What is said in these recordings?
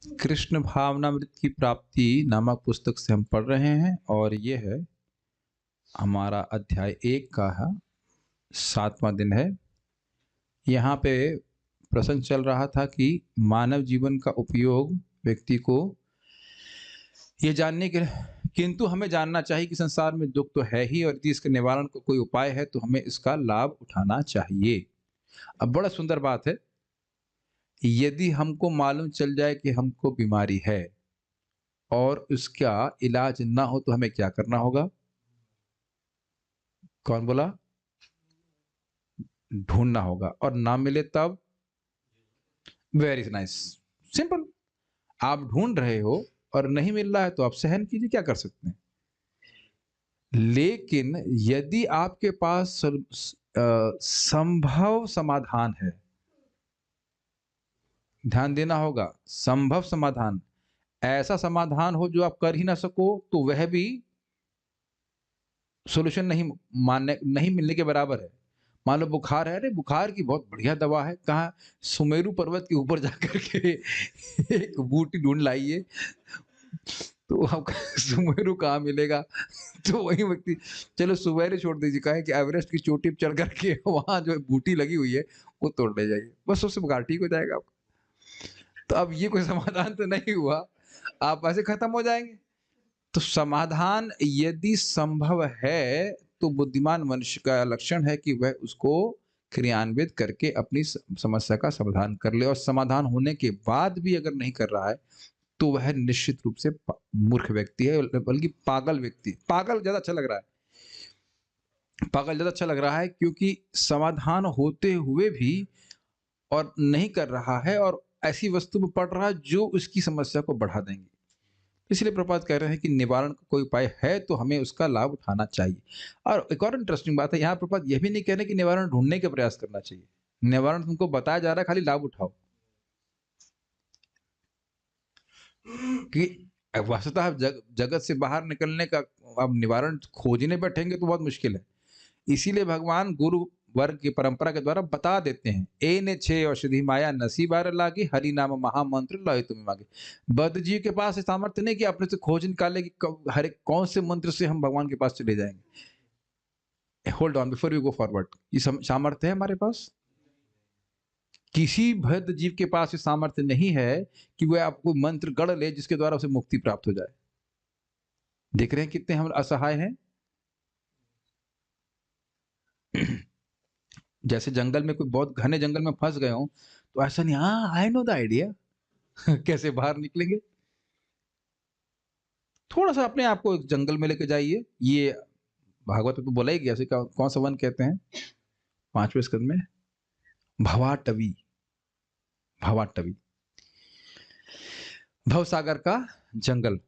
कृष्ण भावनामृत की प्राप्ति नामक पुस्तक से हम पढ़ रहे हैं और ये है हमारा अध्याय 1 का 7वां दिन है। यहाँ पे प्रसंग चल रहा था कि मानव जीवन का उपयोग व्यक्ति को ये जानने के किंतु हमें जानना चाहिए कि संसार में दुख तो है ही और यदि इसके निवारण का कोई उपाय है तो हमें इसका लाभ उठाना चाहिए। अब बड़ा सुंदर बात है, यदि हमको मालूम चल जाए कि हमको बीमारी है और उसका इलाज ना हो तो हमें क्या करना होगा? कौन बोला? ढूँढना होगा और ना मिले तब? Very nice, simple. आप ढूँढ रहे हो और नहीं मिल रहा है तो आप सहन कीजिए, क्या कर सकते हैं? लेकिन यदि आपके पास संभव समाधान है, ध्यान देना होगा, संभव समाधान, ऐसा समाधान हो जो आप कर ही ना सको तो वह भी सॉल्यूशन नहीं मिलने के बराबर है। मान लो बुखार है, अरे बुखार की बहुत बढ़िया दवा है, कहाँ? सुमेरु पर्वत के ऊपर जाकर के एक बूटी ढूँढ लाइए, तो आपको सुमेरु कहाँ मिलेगा? तो वही व्यक्ति, चलो सुमेरु छोड़ दीजिए, कहें कि एवरेस्ट की चोटी पे चढ़ कर के वहाँ जो बूटी लगी हुई है, वो तोड़ ले जाइए। बस उससे बुखार ठीक हो जाएगा आपका। तो अब ये कोई समाधान तो नहीं हुआ, आप ऐसे खत्म हो जाएँगे। तो समाधान यदि संभव है, तो बुद्धिमान मनुष्य का लक्षण है कि वह उसको क्रियान्वित करके अपनी समस्या का समाधान कर ले और समाधान होने के बाद भी अगर नहीं कर रहा है, तो वह निश्चित रूप से मूर्ख व्यक्ति है, बल्कि पागल व्यक्ति। पागल ज़्यादा अच्छा लग रहा है। पागल ज़्यादा अच्छा लग रहा है क्योंकि समाधान होते हुए भी और नहीं कर रहा है और ऐसी वस्तु में पड़ रहा है जो उसकी समस्या को बढ़ा देंगी। इसलिए प्रभुपाद कह रहे हैं कि निवारण का कोई उपाय है तो हमें उसका लाभ उठाना चाहिए। और एक और इंटरेस्टिंग बात है, यहाँ प्रभुपाद यह भी नहीं कह रहे कि निवारण ढूँढने का प्रयास करना चाहिए। निवारण तुमको बताया जा रहा है, खाली लाभ उठाओ। कि वस्तुतः आप जगत से बाहर निकलने का अब निवारण खोजने बैठेंगे तो बहुत मुश्किल है। इसीलिए भगवान गुरु वर्ग की परंपरा के द्वारा बता देते हैं, ए ने छे औषधि माया नसी बार लागी, हरि नाम महामंत्र लय तुम्हें मांगे। बद्ध जीव के पास ये सामर्थ्य नहीं कि अपने से खोज निकाले कि हर एक कौन से मंत्र से हम भगवान के पास चले जाएंगे। Hold on before you go forward, ये सामर्थ्य है हमारे पास? किसी बद्ध जीव के पास ये सामर्थ्य नहीं है कि वह आपको मंत्र गढ़ ले जिसके द्वारा उसे मुक्ति प्राप्त हो जाए। देख रहे हैं कितने हम असहाय हैं। जैसे जंगल में कोई बहुत घने जंगल में फंस गए हो तो ऐसा नहीं, हाँ आई नो द आइडिया कैसे बाहर निकलेंगे। थोड़ा सा अपने आप को एक जंगल में लेके जाइए। ये भागवत में तो बोला ही गया, ऐसे कौन सा वन कहते हैं 5वें स्कंद में? भवाटवी। भवाटवी, भव सागर का जंगल।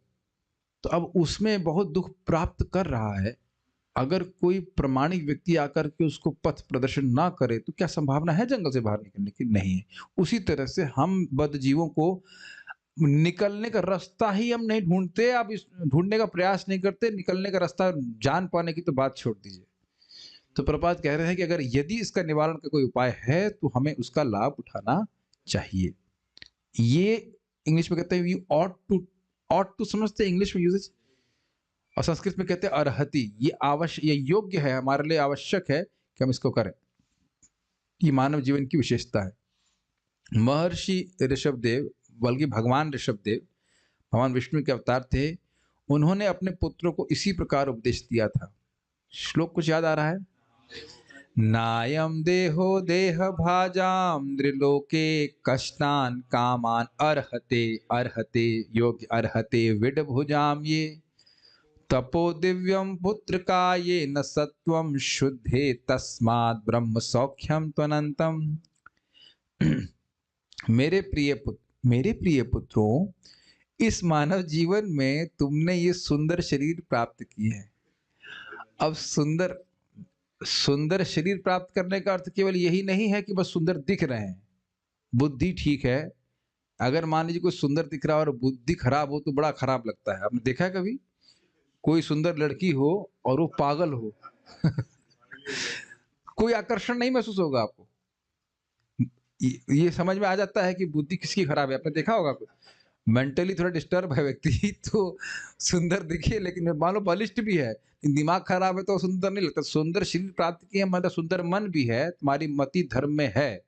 तो अब उसमें बहुत दुख प्राप्त कर रहा है, अगर कोई प्रामाणिक व्यक्ति आकर के उसको पथ प्रदर्शन ना करे तो क्या संभावना है जंगल से बाहर निकलने की? नहीं है। उसी तरह से हम बद्ध जीवों को निकलने का रास्ता ही हम नहीं ढूंढते, आप इस ढूंढने का प्रयास नहीं करते, निकलने का रास्ता जान पाने की तो बात छोड़ दीजिए। तो प्रभुपाद कह रहे हैं कि अगर यदि इसका निवारण का कोई उपाय है तो हमें उसका लाभ उठाना चाहिए। ये इंग्लिश में कहते हैं यू ऑट टू समझते हैं इंग्लिश में यूजेज, और संस्कृत में कहते हैं अर्हति। ये आवश्यक, ये योग्य है, हमारे लिए आवश्यक है कि हम इसको करें। ये मानव जीवन की विशेषता है। महर्षि ऋषभदेव, बल्कि भगवान ऋषभदेव भगवान विष्णु के अवतार थे, उन्होंने अपने पुत्रों को इसी प्रकार उपदेश दिया था। श्लोक कुछ याद आ रहा है? नायम देहो देह भाजाम त्रिलोके कष्टान कामान अर्हते अर्हते योग्य अर्हते विड भुजाम ये तपो दिव्यम पुत्र का ये न सत्वम शुद्धे तस्मात् ब्रह्म सौख्यम त्वनंतम। मेरे प्रिय पुत्रों, इस मानव जीवन में तुमने ये सुंदर शरीर प्राप्त किए हैं। अब सुंदर सुंदर शरीर प्राप्त करने का अर्थ केवल यही नहीं है कि बस सुंदर दिख रहे हैं। बुद्धि ठीक है, अगर मान लीजिए कोई सुंदर दिख रहा है और बुद्धि खराब हो तो बड़ा खराब लगता है। आपने देखा है कभी कोई सुंदर लड़की हो और वो पागल हो कोई आकर्षण नहीं महसूस होगा आपको। ये समझ में आ जाता है कि बुद्धि किसकी खराब है। आपने देखा होगा मेंटली थोड़ा डिस्टर्ब है व्यक्ति तो सुंदर दिखे, लेकिन मान लो बलिष्ठ भी है, दिमाग खराब है तो सुंदर नहीं लगता। सुंदर शरीर प्राप्त किया मतलब सुंदर मन भी है, तुम्हारी मति धर्म में है।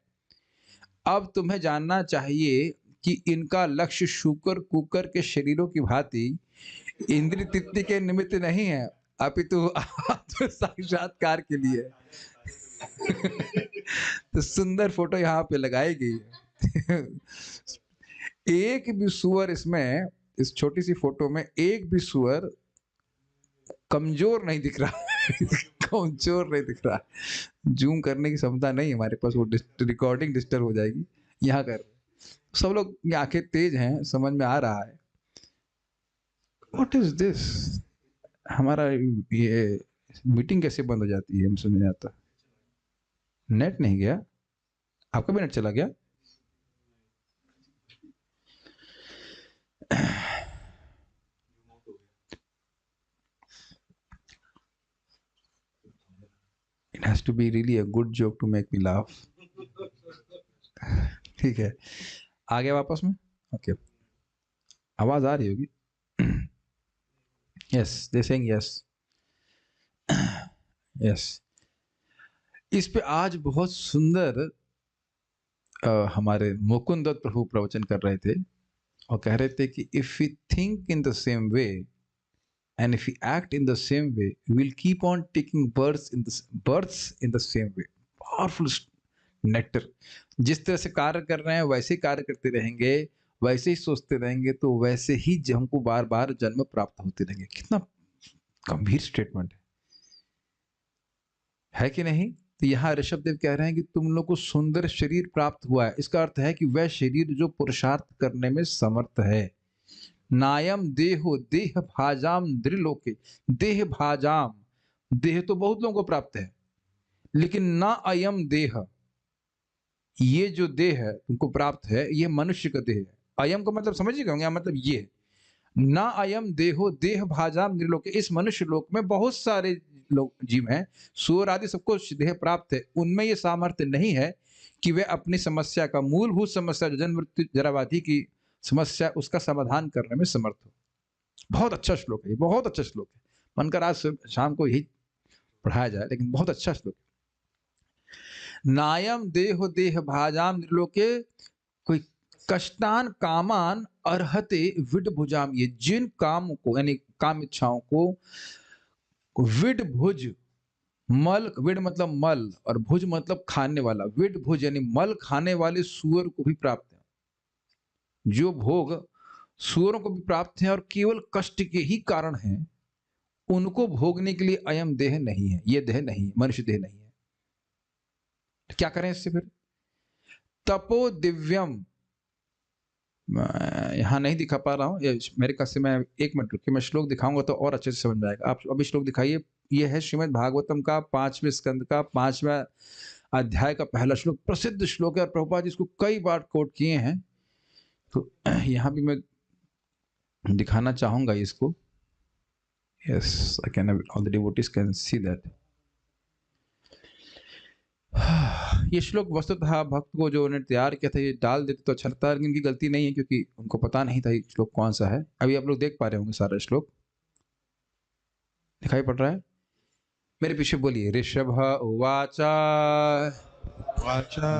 अब तुम्हें जानना चाहिए कि इनका लक्ष्य शूकर कुकर के शरीरों की भांति इंद्रिय तृप्ति के निमित्त नहीं है, अपितु आत्म साक्षात्कार के लिए है। तो सुंदर फोटो यहाँ पे लगाई गई है। एक भी सुअर इसमें, इस छोटी सी फोटो में एक भी सुअर कमजोर नहीं दिख रहा है। कमजोर नहीं दिख रहा है। जूम करने की क्षमता नहीं हमारे पास, वो रिकॉर्डिंग डिस्टर्ब हो जाएगी। यहाँ कर सब लोग की आंखें तेज हैं, समझ में आ रहा है। What is this? हमारा ये मीटिंग कैसे बंद हो जाती है, हम समझ नहीं आता। नेट नहीं गया? आपका भी नेट चला गया? It has to be really a good joke to make me laugh. ठीक है, आ गया वापस में? ओके, आवाज आ रही होगी। Yes, they saying yes. Yes, इस पे आज बहुत सुंदर हमारे मुकुंद दत्त प्रभु प्रवचन कर रहे थे और कह रहे थे कि if we think in the same way and if we act in the same way, we will keep on taking births in the same way. Powerful nectar. जिस तरह से कार्य कर रहे हैं वैसे ही कार्य करते रहेंगे, वैसे ही सोचते रहेंगे, तो वैसे ही हमको बार बार जन्म प्राप्त होते रहेंगे। कितना गंभीर स्टेटमेंट है कि नहीं? तो यहाँ ऋषभ देव कह रहे हैं कि तुम लोग को सुंदर शरीर प्राप्त हुआ है। इसका अर्थ है कि वह शरीर जो पुरुषार्थ करने में समर्थ है। नायम देहो देह भाजाम द्रिलोके। देह भाजाम, देह तो बहुत लोगों को प्राप्त है, लेकिन ना अयम देह, ये जो देह है तुमको प्राप्त है, ये मनुष्य का देह है। अयम का मतलब समझिएगा, क्या मतलब ये ना अयम देहो देह भाजाम द्रिलोके। इस मनुष्य लोक में बहुत सारे लोग जीव हैं, सूअर आदि सबको देह प्राप्त है। उनमें ये सामर्थ्य नहीं है कि वे अपनी समस्या का मूलभूत समस्या जो जन्म मृत्यु जराव्याधि की समस्या, उसका समाधान करने में समर्थ हो। बहुत अच्छा श्लोक है, बहुत अच्छा श्लोक है। मन कर आज शाम को यही पढ़ाया जाए, लेकिन बहुत अच्छा श्लोक है। नायम देहो देह भाजाम निर्लोके कोई कष्टान कामान अर्हते विड भुजाम। ये जिन काम को, यानी काम इच्छाओं को विड भुज, मल, विड मतलब मल और भुज मतलब खाने वाला, विड भुज यानी मल खाने वाले सूअर को भी प्राप्त है। जो भोग सूअरों को भी प्राप्त है और केवल कष्ट के ही कारण हैं, उनको भोगने के लिए अयम देह नहीं है, ये देह नहीं है, मनुष्य देह नहीं है। तो क्या करें इससे फिर? तपो दिव्यम, यहां नहीं दिखा पा रहा हूं, मेरे पास से, मैं एक मिनट रुकिए, मैं श्लोक दिखाऊंगा तो और अच्छे से समझ में आएगा। आप अभी श्लोक दिखाइए। यह है श्रीमद् भागवतम का 5वें स्कंद का 5वां अध्याय का पहला श्लोक। प्रसिद्ध श्लोक है और प्रभुपाद इसको कई बार कोट किए हैं, तो यहाँ भी मैं दिखाना चाहूंगा इसको। Yes, I can, all the devotees can see that. ये श्लोक वस्तुतः भक्त को जो उन्होंने तैयार किया था, ये डाल देते तो अच्छा लगता, लेकिन इनकी गलती नहीं है, क्योंकि उनको पता नहीं था ये श्लोक कौन सा है। अभी आप लोग देख पा रहे होंगे, सारा श्लोक दिखाई पड़ रहा है। मेरे पीछे बोलिए। ऋषभ उवाचा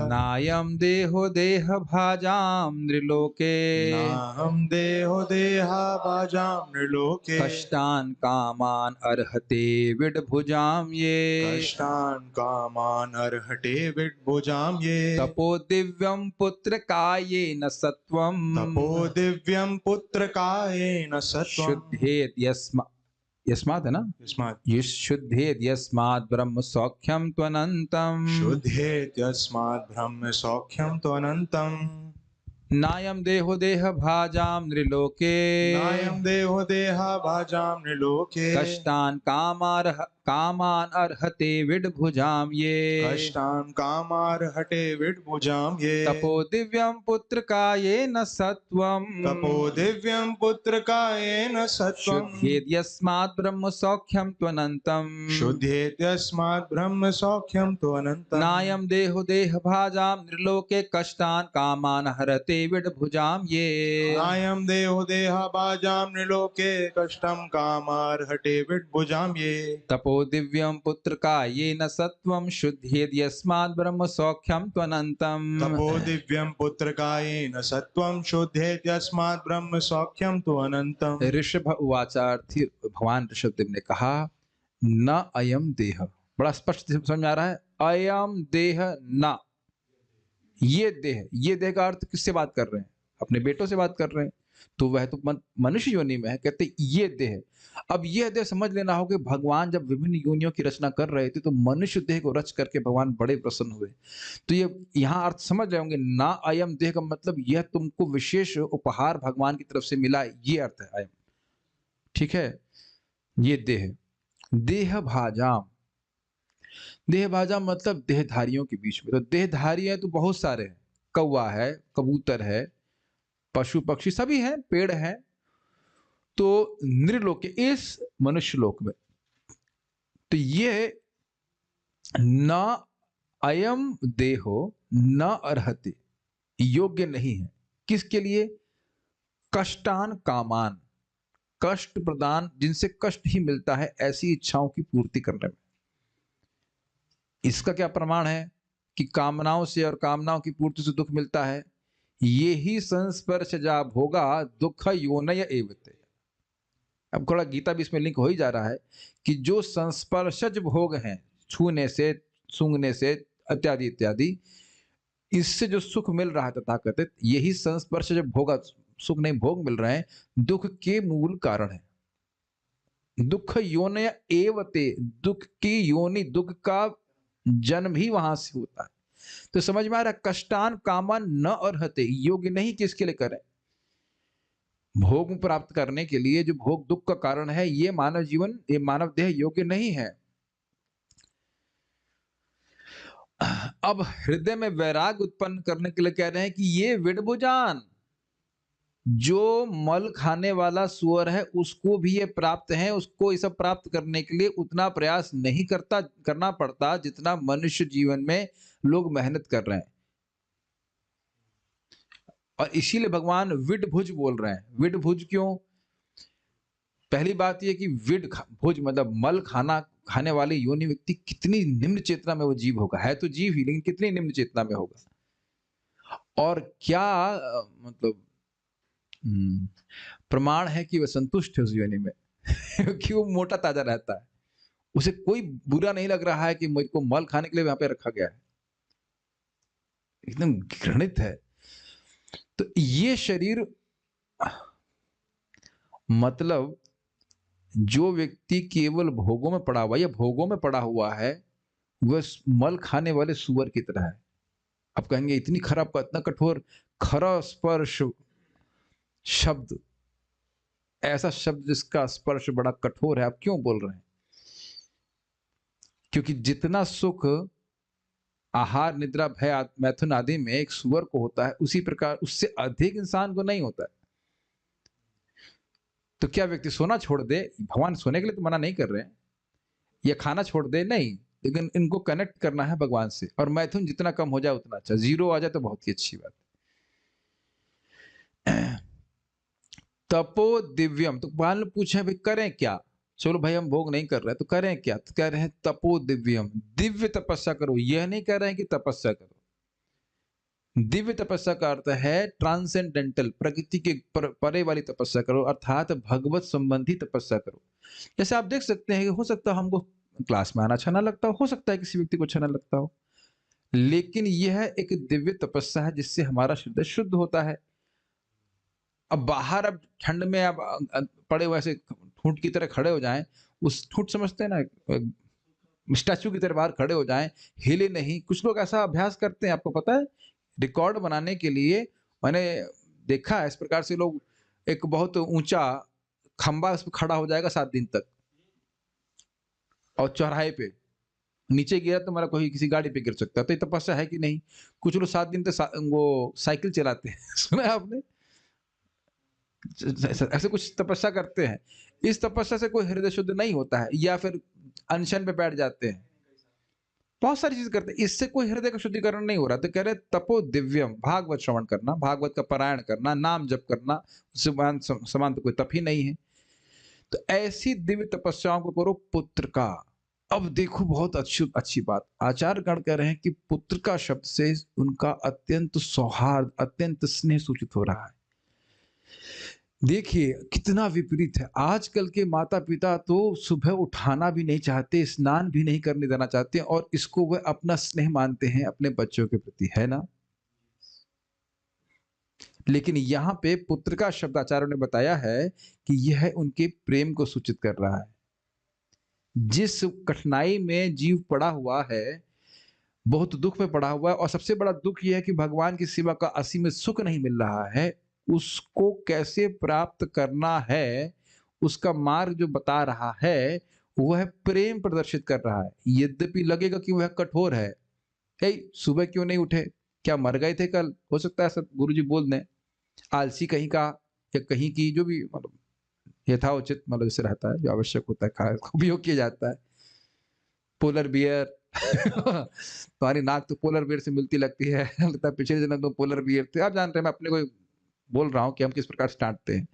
नायम देहो देह भाजाम नृलोके, नाहं देहो देहा भाजाम नृलोके, कष्टान कामान अर्हते विडभुजाम ये, कष्टान कामान अर्हते विडभुजाम ये, तपो दिव्यम पुत्र कायेन सत्वम, तपो दिव्यम पुत्र कायेन सत्वम, शुद्धेत यस्मात् है ना, शुद्धेत यस्मात् ब्रह्म सौख्यम त्वनंतम, शुद्धेत यस्मात् ब्रह्म सौख्यम त्वनंतम। नायम देहो देह भाजाम नृलोके, नायम देहो देहा भाजाम नृलोके, कष्टान कामान अर्हते विडभुजाम ये, कष्टान कामार्हते विडभुजाम ये, तपो दिव्यम पुत्र कायेन सत्वम, तपो दिव्यम पुत्र कायेन सत्वम, शुद्धेत यस्मात् ब्रह्म सौख्यम त्वनंतम, शुद्धेत यस्मात् ब्रह्म सौख्यम त्वनंतम। नायम देहो देह भाजाम नृलोके, कष्टान कामान हरते विडभुजाम ये। नायं देहो देहाभाजां नृलोके कष्टं कामार्हते विड्भुजां ये। तपो दिव्यम पुत्र का ये न सत्वम शुद्धेद यस्माद् ब्रह्म सौख्यम त्वनंतम। तपो दिव्यं पुत्रकायेन सत्वं शुद्धेत यस्मात् ब्रह्म सौख्यं तु अनंतम। ऋषभ उवाचार्थी भगवान ऋषभदेव ने कहा न अयम देह, बड़ा स्पष्ट समझ में आ रहा है, अयम देह न, ये देह का अर्थ किससे बात कर रहे हैं? अपने बेटों से बात कर रहे हैं। तो वह तो मनुष्य योनि में है, कहते ये देह। अब यह देह समझ लेना हो कि भगवान जब विभिन्न योनियों की रचना कर रहे थे तो मनुष्य देह को रच करके भगवान बड़े प्रसन्न हुए। तो ये यहाँ अर्थ समझ रहे होंगे, ना अयम देह का मतलब यह तुमको विशेष उपहार भगवान की तरफ से मिला, ये अर्थ है अयम। ठीक है, ये देह भाजाम, देह भाजाम मतलब देहधारियों के बीच में। तो देहधारी है तो बहुत सारे हैं, कौवा है, कबूतर है, पशु पक्षी सभी हैं, पेड़ हैं। तो नृलोक, इस मनुष्य लोक में, तो ये न अयम देहो न अर्हति, योग्य नहीं है। किसके लिए? कष्टान कामान, कष्ट प्रदान, जिनसे कष्ट ही मिलता है ऐसी इच्छाओं की पूर्ति करने में। इसका क्या प्रमाण है कि कामनाओं से और कामनाओं की पूर्ति से दुख मिलता है? ये ही संस्पर्शजा भोगा दुख योनय एवते। अब थोड़ा गीता भी इसमें लिंक हो ही जा रहा है कि जो संस्पर्शज भोग हैं, छूने से, सूंघने से इत्यादि इत्यादि, इससे जो सुख मिल रहा है तथाकथित, यही संस्पर्श जब भोगा, सुख नहीं भोग मिल रहे हैं, दुख के मूल कारण है। दुख योनय एवते, दुख की योनि, दुख का जन्म ही वहां से होता है। तो समझ में आ रहा है, कष्टान कामान न अर्हते, योग्य नहीं किसके लिए करें? भोग प्राप्त करने के लिए, जो भोग दुख का कारण है, ये मानव जीवन, ये मानव देह योग्य नहीं है। अब हृदय में वैराग उत्पन्न करने के लिए कह रहे हैं कि ये विडभुजान, जो मल खाने वाला सुअर है उसको भी ये प्राप्त है, उसको ये सब प्राप्त करने के लिए उतना प्रयास नहीं करना पड़ता जितना मनुष्य जीवन में लोग मेहनत कर रहे हैं। और इसीलिए भगवान विडभुज बोल रहे हैं। विडभुज क्यों? पहली बात यह कि भुज मतलब मल खाने वाले योनि व्यक्ति कितनी निम्न चेतना में वो जीव होगा, है तो जीव ही लेकिन कितनी निम्न चेतना में होगा। और क्या मतलब प्रमाण है कि वह संतुष्ट है उस योनि में क्योंकि वो मोटा ताजा रहता है, उसे कोई बुरा नहीं लग रहा है कि मुझको मल खाने के लिए यहाँ पे रखा गया है, एकदम घृणित है। तो ये शरीर, मतलब जो व्यक्ति केवल भोगों में पड़ा हुआ या भोगों में पड़ा हुआ है, वह मल खाने वाले सुअर की तरह है। आप कहेंगे इतनी खराब, इतना कठोर, खरा स्पर्श शब्द, ऐसा शब्द जिसका स्पर्श बड़ा कठोर है, आप क्यों बोल रहे हैं? क्योंकि जितना सुख आहार निद्रा भय मैथुन आदि में एक सुअर को होता है, उसी प्रकार उससे अधिक इंसान को नहीं होता है। तो क्या व्यक्ति सोना छोड़ दे? भगवान सोने के लिए तो मना नहीं कर रहे हैं, या खाना छोड़ दे नहीं, लेकिन इनको कनेक्ट करना है भगवान से। और मैथुन जितना कम हो जाए उतना अच्छा, 0 आ जाए तो बहुत ही अच्छी बात। तपो दिव्यम, तो भगवान ने पूछा भाई करें क्या? चलो भाई हम भोग नहीं कर रहे तो करें क्या? तो कह रहे हैं तपो दिव्यम, दिव्य तपस्या करो। यह नहीं कह रहे हैं कि तपस्या करो, दिव्य तपस्या का अर्थ है ट्रांसेंडेंटल, प्रकृति के परे वाली तपस्या करो, अर्थात भगवत संबंधी तपस्या करो। जैसे आप देख सकते हैं कि हो सकता है हमको क्लास में आना अच्छा ना लगता हो सकता है किसी व्यक्ति को अच्छा ना लगता हो, लेकिन यह एक दिव्य तपस्या है जिससे हमारा हृदय शुद्ध होता है। अब बाहर, अब ठंड में अब पड़े हुए ऐसे ठूंठ की तरह खड़े हो जाएं, उस ठूंठ समझते हैं ना, स्टैचू की तरह बाहर खड़े हो जाएं, हिले नहीं। कुछ लोग ऐसा अभ्यास करते हैं, आपको पता है, रिकॉर्ड बनाने के लिए मैंने देखा है। इस प्रकार से लोग एक बहुत ऊंचा खंबा उस पर खड़ा हो जाएगा 7 दिन तक, और चौराहे पे नीचे गिरा तो मेरा कोई किसी गाड़ी पे गिर सकता है। तो ये तपस्या है कि नहीं? कुछ लोग 7 दिन तक वो साइकिल चलाते हैं सुना है आपने? ऐसे कुछ तपस्या करते हैं। इस तपस्या से कोई हृदय शुद्ध नहीं होता है, या फिर अनशन पे बैठ जाते हैं। बहुत सारी चीज करते हैं, इससे कोई हृदय का शुद्धिकरण नहीं हो रहा। तो कह रहे तपो दिव्यम, भागवत श्रवण करना, भागवत का पारायण करना, नाम जप करना, उससे समान तो कोई तप ही नहीं है। तो ऐसी दिव्य तपस्याओं को करो पुत्र का। अब देखो बहुत अच्छी अच्छी बात, आचार्य गण कह रहे हैं कि पुत्र का शब्द से उनका अत्यंत सौहार्द, अत्यंत स्नेह सूचित हो रहा है। देखिए कितना विपरीत है, आजकल के माता पिता तो सुबह उठाना भी नहीं चाहते, स्नान भी नहीं करने देना चाहते, और इसको वह अपना स्नेह मानते हैं अपने बच्चों के प्रति, है ना। लेकिन यहाँ पे पुत्र का शब्द आचार्यों ने बताया है कि यह उनके प्रेम को सूचित कर रहा है। जिस कठिनाई में जीव पड़ा हुआ है, बहुत दुख में पड़ा हुआ है, और सबसे बड़ा दुख यह है कि भगवान की सेवा का असीमित सुख नहीं मिल रहा है, उसको कैसे प्राप्त करना है, उसका मार्ग जो बता रहा है वह प्रेम प्रदर्शित कर रहा है। यद्यपि लगेगा कि वह कठोर है, सुबह क्यों नहीं उठे, क्या मर गए थे कल, हो सकता है सब गुरुजी बोल दें, आलसी कहीं का या कहीं की, जो भी मतलब यथाउचित मतलब जैसे रहता है, जो आवश्यक होता है खाया उपयोग किया जाता है। पोलर बियर तुम्हारी नाक तो पोलर बियर से मिलती लगती है, लगता है पिछले जन्म तो पोलर बियर थे। आप जानते हैं मैं अपने को बोल रहा हूँ कि हम किस प्रकार से डांटते हैं।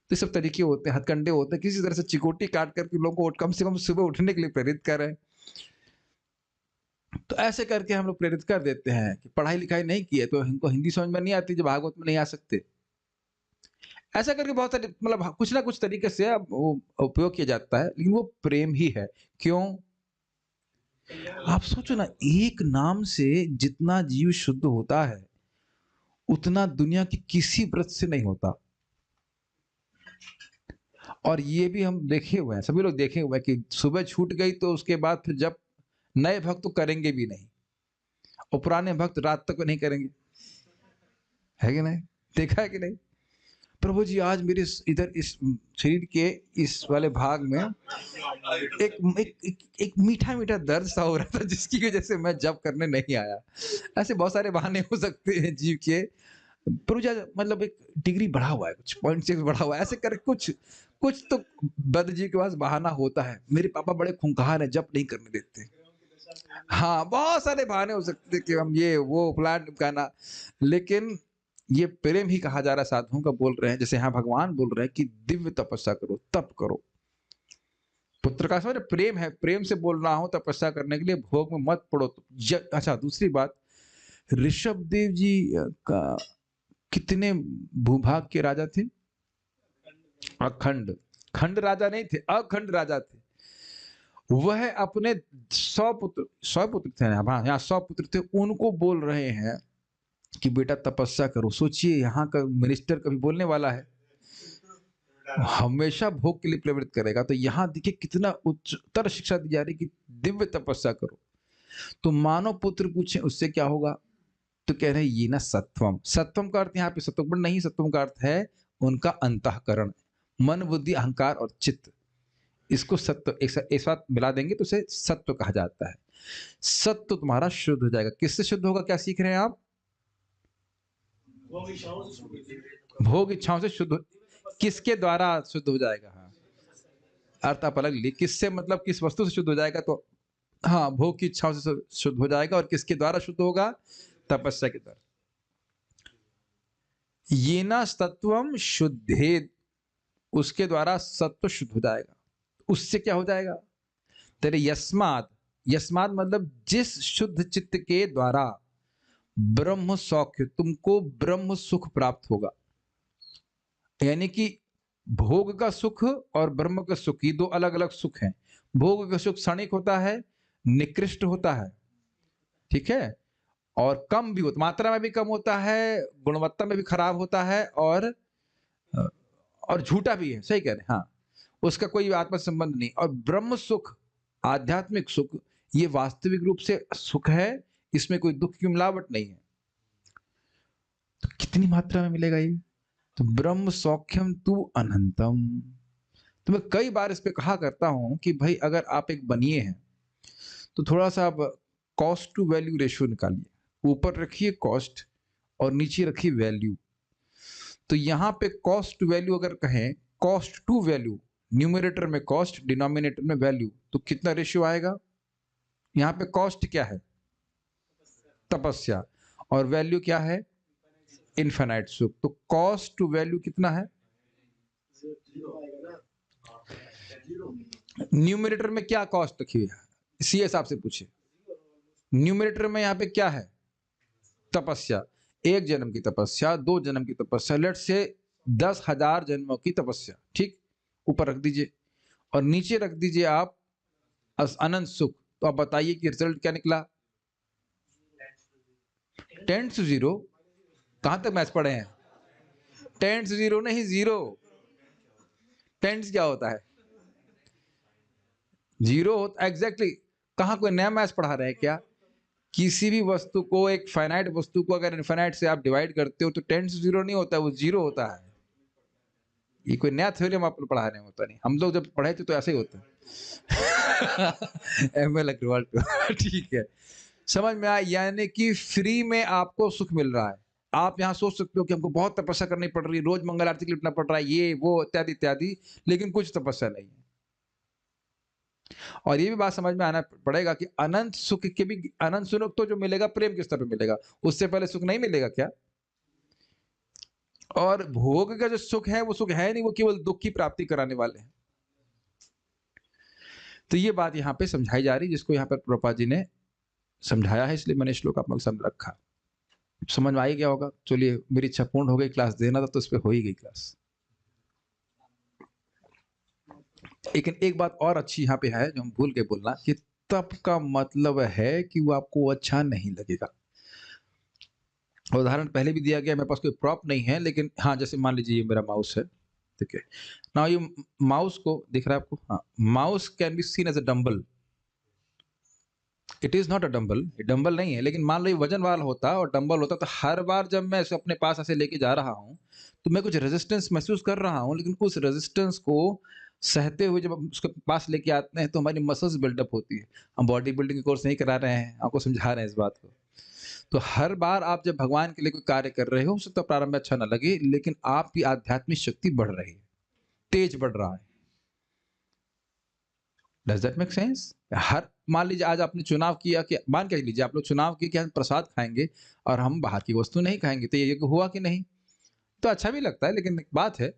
तो सब तरीके होते हैं, हथकंडे होते हैं, किसी तरह से चिकोटी काट करके लोगों को कम से कम सुबह उठने के लिए प्रेरित करें। तो ऐसे करके हम लोग प्रेरित कर देते हैं कि पढ़ाई लिखाई नहीं की है तो इनको हिंदी समझ में नहीं आती, जब भागवत में नहीं आ सकते। ऐसा करके बहुत सारे मतलब कुछ ना कुछ तरीके से अब वो उपयोग किया जाता है, लेकिन वो प्रेम ही है। क्यों? आप सोचो ना, एक नाम से जितना जीव शुद्ध होता है उतना दुनिया की किसी व्रत से नहीं होता। और ये भी हम देखे हुए हैं, सभी लोग देखे हुए हैं कि सुबह छूट गई तो उसके बाद फिर जब नए भक्त तो करेंगे भी नहीं, और पुराने भक्त रात तक नहीं करेंगे, है कि नहीं? देखा है कि नहीं? प्रभु जी आज मेरे इधर इस शरीर के इस वाले भाग में एक मीठा मीठा दर्द सा हो रहा था, जिसकी वजह से मैं जब करने नहीं आया। ऐसे बहुत सारे बहाने हो सकते हैं जीव के। प्रभु जी मतलब एक डिग्री बढ़ा हुआ है, कुछ 0.6 बढ़ा हुआ है, ऐसे कर कुछ कुछ तो बद जी के पास बहाना होता है। मेरे पापा बड़े खूंखार हैं, जब नहीं करने देते। हाँ, बहुत सारे बहाने हो सकते हैं कि हम ये वो प्लान निपटाना, लेकिन ये प्रेम ही कहा जा रहा है, साधुओं का बोल रहे हैं। जैसे यहाँ भगवान बोल रहे हैं कि दिव्य तपस्या करो, तप करो। पुत्र का समझ प्रेम है, प्रेम से बोल रहा हूं तपस्या करने के लिए, भोग में मत पड़ो। अच्छा, दूसरी बात, ऋषभ देव जी का कितने भूभाग के राजा थे? अखंड। खंड राजा नहीं थे, अखंड राजा थे। वह अपने 100 पुत्र थे, हाँ यहाँ 100 पुत्र थे, उनको बोल रहे हैं कि बेटा तपस्या करो। सोचिए यहाँ का मिनिस्टर कभी बोलने वाला है? हमेशा भोग के लिए प्रेरित करेगा। तो यहाँ देखिए कितना उच्चतर शिक्षा दी जा रही कि दिव्य तपस्या करो। तो मानव पुत्र पूछे उससे क्या होगा, तो कह रहे हैं ये ना सत्वम। सत्वम का अर्थ यहाँ पे सत्वगुण नहीं, सत्वम का अर्थ है उनका अंतःकरण, मन बुद्धि अहंकार और चित्त। इसको सत्व एक साथ मिला देंगे तो उसे सत्व कहा जाता है। सत्व तुम्हारा शुद्ध हो जाएगा। किससे शुद्ध होगा? क्या सीख रहे हैं आप? भोग इच्छाओं से शुद्ध। किसके द्वारा शुद्ध हो जाएगा? हाँ, अर्थ आप अलग ली, किससे मतलब किस वस्तु से शुद्ध हो जाएगा? तो हाँ, भोग की इच्छाओं से शुद्ध हो जाएगा। और किसके द्वारा शुद्ध होगा? तपस्या के द्वारा। ये ना सत्वम शुद्धेद, उसके द्वारा सत्व शुद्ध हो जाएगा। उससे क्या हो जाएगा? तेरे यस्माद, यस्माद मतलब जिस शुद्ध चित्त के द्वारा ब्रह्म सौख्य, तुमको ब्रह्म सुख प्राप्त होगा। यानी कि भोग का सुख और ब्रह्म का सुख, ये दो अलग अलग सुख हैं। भोग का सुख क्षणिक होता है, निकृष्ट होता है, ठीक है, और कम भी होता, मात्रा में भी कम होता है, गुणवत्ता में भी खराब होता है, और झूठा भी है। सही कह रहे हैं, हाँ, उसका कोई आत्मा संबंध नहीं। और ब्रह्म सुख, आध्यात्मिक सुख, ये वास्तविक रूप से सुख है, इसमें कोई दुख की मिलावट नहीं है। तो कितनी मात्रा में मिलेगा ये? तो ब्रह्म सौख्यम तू अनंतम। तो मैं कई बार इस पे कहा करता हूं कि भाई अगर आप एक बनिए हैं तो थोड़ा सा आप कॉस्ट टू वैल्यू रेशियो निकालिए, ऊपर रखिए कॉस्ट और नीचे रखिए वैल्यू। तो यहाँ पे कॉस्ट टू वैल्यू अगर कहें, कॉस्ट टू वैल्यू, न्यूमरेटर में कॉस्ट, डिनोमिनेटर में वैल्यू, तो कितना रेशियो आएगा? यहाँ पे कॉस्ट क्या है? तपस्या। और वैल्यू क्या है? इनफाइनाइट सुख। तो कॉस्ट टू वैल्यू कितना है? न्यूमरेटर में क्या कॉस्ट रखी हुई है? इसी हिसाब से पूछिए। न्यूमरेटर में यहाँ पे क्या है? तपस्या। 1 जन्म की तपस्या, 2 जन्म की तपस्या, लेट से 10,000 जन्मों की तपस्या, ठीक, ऊपर रख दीजिए। और नीचे रख दीजिए आप अनंत सुख। तो आप बताइए कि रिजल्ट क्या निकला? 10 to 0। कहां तक मैथ्स पढ़े हैं? 10 to 0 नहीं, 0। 10 क्या होता है? 0 होता एग्जैक्टली। कहां कोई नया मैथ्स पढ़ा रहे हैं क्या? किसी भी वस्तु को, एक फाइनाइट वस्तु को अगर इनफाइनाइट से आप डिवाइड करते हो तो 10 to 0 नहीं होता, वो 0 होता है। ये कोई नया थ्योरम आप पढ़ा रहे हैं? होता नहीं। हम लोग जब पढ़े थे तो ऐसे ही होता है। ML अग्रवाल। ठीक है, समझ में आया? यानी कि फ्री में आपको सुख मिल रहा है। आप यहाँ सोच सकते हो कि हमको बहुत तपस्या करनी पड़ रही है, रोज मंगल आरती लिपना पड़ रहा है, ये वो इत्यादि इत्यादि, लेकिन कुछ तपस्या नहीं है। और ये भी बात समझ में आना पड़ेगा कि अनंत सुख के भी, अनंत सुख तो जो मिलेगा प्रेम के स्तर पे मिलेगा, उससे पहले सुख नहीं मिलेगा क्या? और भोग का जो सुख है वो सुख है नहीं, वो केवल दुख की प्राप्ति कराने वाले हैं। तो ये बात यहाँ पे समझाई जा रही, जिसको यहाँ पर प्रभुपाद जी ने समझाया है, इसलिए मैंने श्लोक आप लोग सामने रखा। समझ में आई क्या होगा? चलिए, मेरी इच्छा पूर्ण हो गई, क्लास देना था तो इस पे हो ही गई क्लास। लेकिन एक बात और अच्छी यहाँ पे है जो हम भूल के बोलना, कि तप का मतलब है कि वो आपको अच्छा नहीं लगेगा। उदाहरण पहले भी दिया गया, मेरे पास कोई प्रॉप नहीं है, लेकिन हाँ, जैसे मान लीजिए ये मेरा माउस है, ठीक है ना? ये माउस को दिख रहा है आपको? हाँ, mouse can be seen as a dumbbell. It is not a dumbbell, ये डम्बल नहीं है। लेकिन मान लो ये वजन वाला होता और डम्बल होता, तो हर बार जब मैं इसे अपने पास ऐसे लेके जा रहा हूँ तो मैं कुछ रेजिस्टेंस महसूस कर रहा हूँ, लेकिन उस रेजिस्टेंस को सहते हुए जब हम उसके पास लेके आते हैं तो हमारी मसल्स बिल्डअप होती है। हम बॉडी बिल्डिंग कोर्स नहीं करा रहे हैं, आपको समझा रहे हैं इस बात को। तो हर बार आप जब भगवान के लिए कोई कार्य कर रहे हो, हो सकता है प्रारंभ में अच्छा ना लगे, लेकिन आपकी आध्यात्मिक शक्ति बढ़ रही है, तेज बढ़ रहा है। Does that make sense? हर मान लीजिए आज आपने चुनाव किया कि, मान के लीजिए आप लोग चुनाव किए कि हम प्रसाद खाएंगे और हम बाहर की वस्तु नहीं खाएंगे, तो ये हुआ कि नहीं? तो अच्छा भी लगता है, लेकिन एक बात है,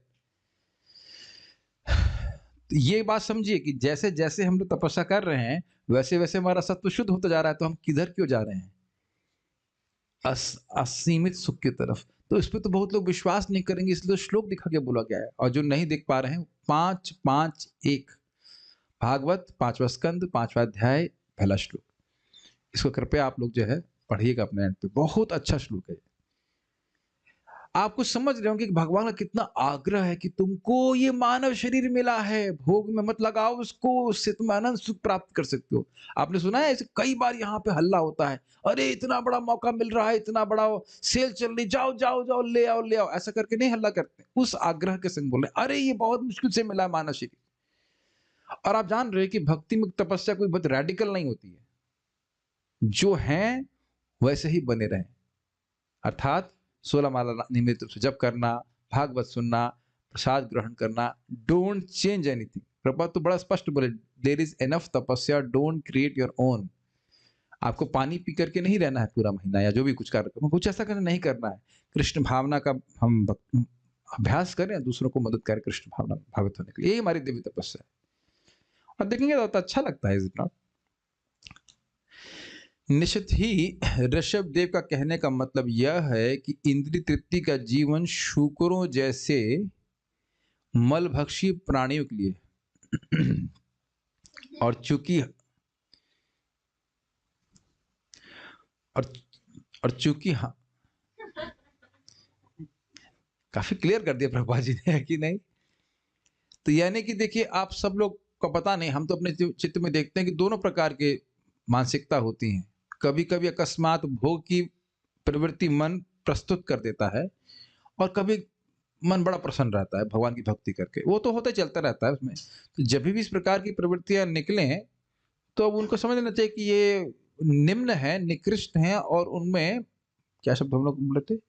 तो ये बात समझिए कि जैसे जैसे हम लोग तपस्या कर रहे हैं वैसे वैसे हमारा सत्व शुद्ध होता जा रहा है, तो हम किधर क्यों जा रहे हैं? असीमित सुख की तरफ। तो इस पर तो बहुत लोग विश्वास नहीं करेंगे, इसलिए श्लोक दिखा के बोला गया है। और जो नहीं देख पा रहे हैं, 5:5:1 भागवत 5वां स्कंद 5वां अध्याय पहला श्लोक, इसको कृपया आप लोग जो है पढ़िएगा अपने एंड पे, बहुत अच्छा श्लोक है। आपको समझ रहे होंगे कि भगवान का कितना आग्रह है कि तुमको ये मानव शरीर मिला है, भोग में मत लगाओ उसको, उससे तुम अनंत सुख प्राप्त कर सकते हो। आपने सुना है ऐसे कई बार यहाँ पे हल्ला होता है, अरे इतना बड़ा मौका मिल रहा है, इतना बड़ा सेल चल रही, जाओ जाओ जाओ ले आओ ले आओ, ऐसा करके नहीं हल्ला करते, उस आग्रह के संग बोल रहे अरे ये बहुत मुश्किल से मिला मानव शरीर। और आप जान रहे हैं कि भक्ति में तपस्या कोई बहुत रेडिकल नहीं होती है, जो है वैसे ही बने रहें। अर्थात 16 माला नियमित रूप से जप करना, भागवत सुनना, प्रसाद ग्रहण करना, डोंट चेंज एनीथिंग। प्रभुपाद तो बड़ा स्पष्ट बोले, देयर इज एनफ तपस्या, डोंट क्रिएट योर ओन। आपको पानी पी करके नहीं रहना है पूरा महीना, या जो भी कुछ कार्यक्रम, कुछ ऐसा करना नहीं करना है। कृष्ण भावना का हम अभ्यास करें, दूसरों को मदद करें कृष्ण भावना भावित होने के लिए, यही हमारी दिव्य तपस्या है। और देखेंगे तो अच्छा लगता है, इज इट नॉट? निश्चित ही ऋषभ देव का कहने का मतलब यह है कि इंद्रिय तृप्ति का जीवन शुकरों जैसे मलभक्षी प्राणियों के लिए और चूंकि और चूंकि हाँ, काफी क्लियर कर दिया प्रभुपाद जी ने, है कि नहीं? तो यानी कि देखिए, आप सब लोग को पता नहीं, हम तो अपने चित्त में देखते हैं कि दोनों प्रकार के मानसिकता होती हैं। कभी कभी अकस्मात भोग की प्रवृत्ति मन प्रस्तुत कर देता है, और कभी मन बड़ा प्रसन्न रहता है भगवान की भक्ति करके, वो तो होता चलता रहता है उसमें। तो जब भी इस प्रकार की प्रवृत्तियां निकले तो अब उनको समझ लेना चाहिए कि ये निम्न है, निकृष्ट हैं, और उनमें क्या शब्द हम लोग बोले थे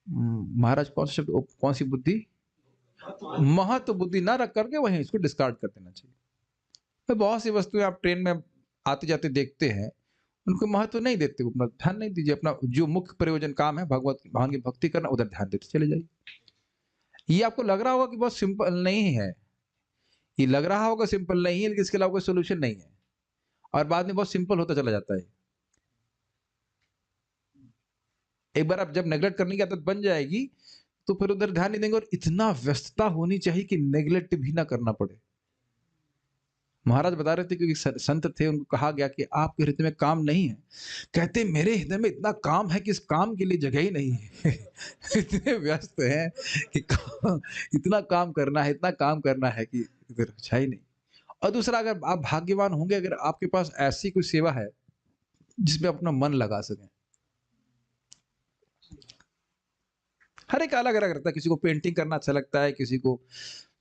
महाराज, कौन सा शब्द, कौन सी बुद्धि? महत्व बुद्धि ना रख करके वहीं इसको डिस्कार्ड कर देना चाहिए। तो बहुत सी वस्तुएं आप ट्रेन में आते जाते देखते हैं, उनको महत्व नहीं देते, अपना ध्यान नहीं दीजिए, अपना जो मुख्य प्रयोजन काम है भगवान की भक्ति करना, उधर ध्यान देते चले जाइए। ये आपको लग रहा होगा कि बहुत सिंपल नहीं है, ये लग रहा होगा सिंपल नहीं है, लेकिन इसके अलावा कोई सोल्यूशन नहीं है, और बाद में बहुत सिंपल होता चला जाता है। एक बार आप जब नेगलेक्ट करने की आदत बन जाएगी, तो फिर उधर ध्यान नहीं देंगे, और इतना व्यस्तता होनी चाहिए कि नेगलेक्ट भी ना करना पड़े। महाराज बता रहे थे कि संत थे, उनको कहा गया कि आपके हृदय में काम नहीं है। कहते मेरे हृदय में इतना काम है कि इस काम के लिए जगह ही नहीं है। इतने व्यस्त हैं कि इतना काम करना है, इतना काम करना है कि इधर अच्छा ही नहीं। और दूसरा, अगर आप भाग्यवान होंगे, अगर आपके पास ऐसी कोई सेवा है जिसमें अपना मन लगा सकें। हर एक अलग अलग रहता है, किसी को पेंटिंग करना अच्छा लगता है, किसी को,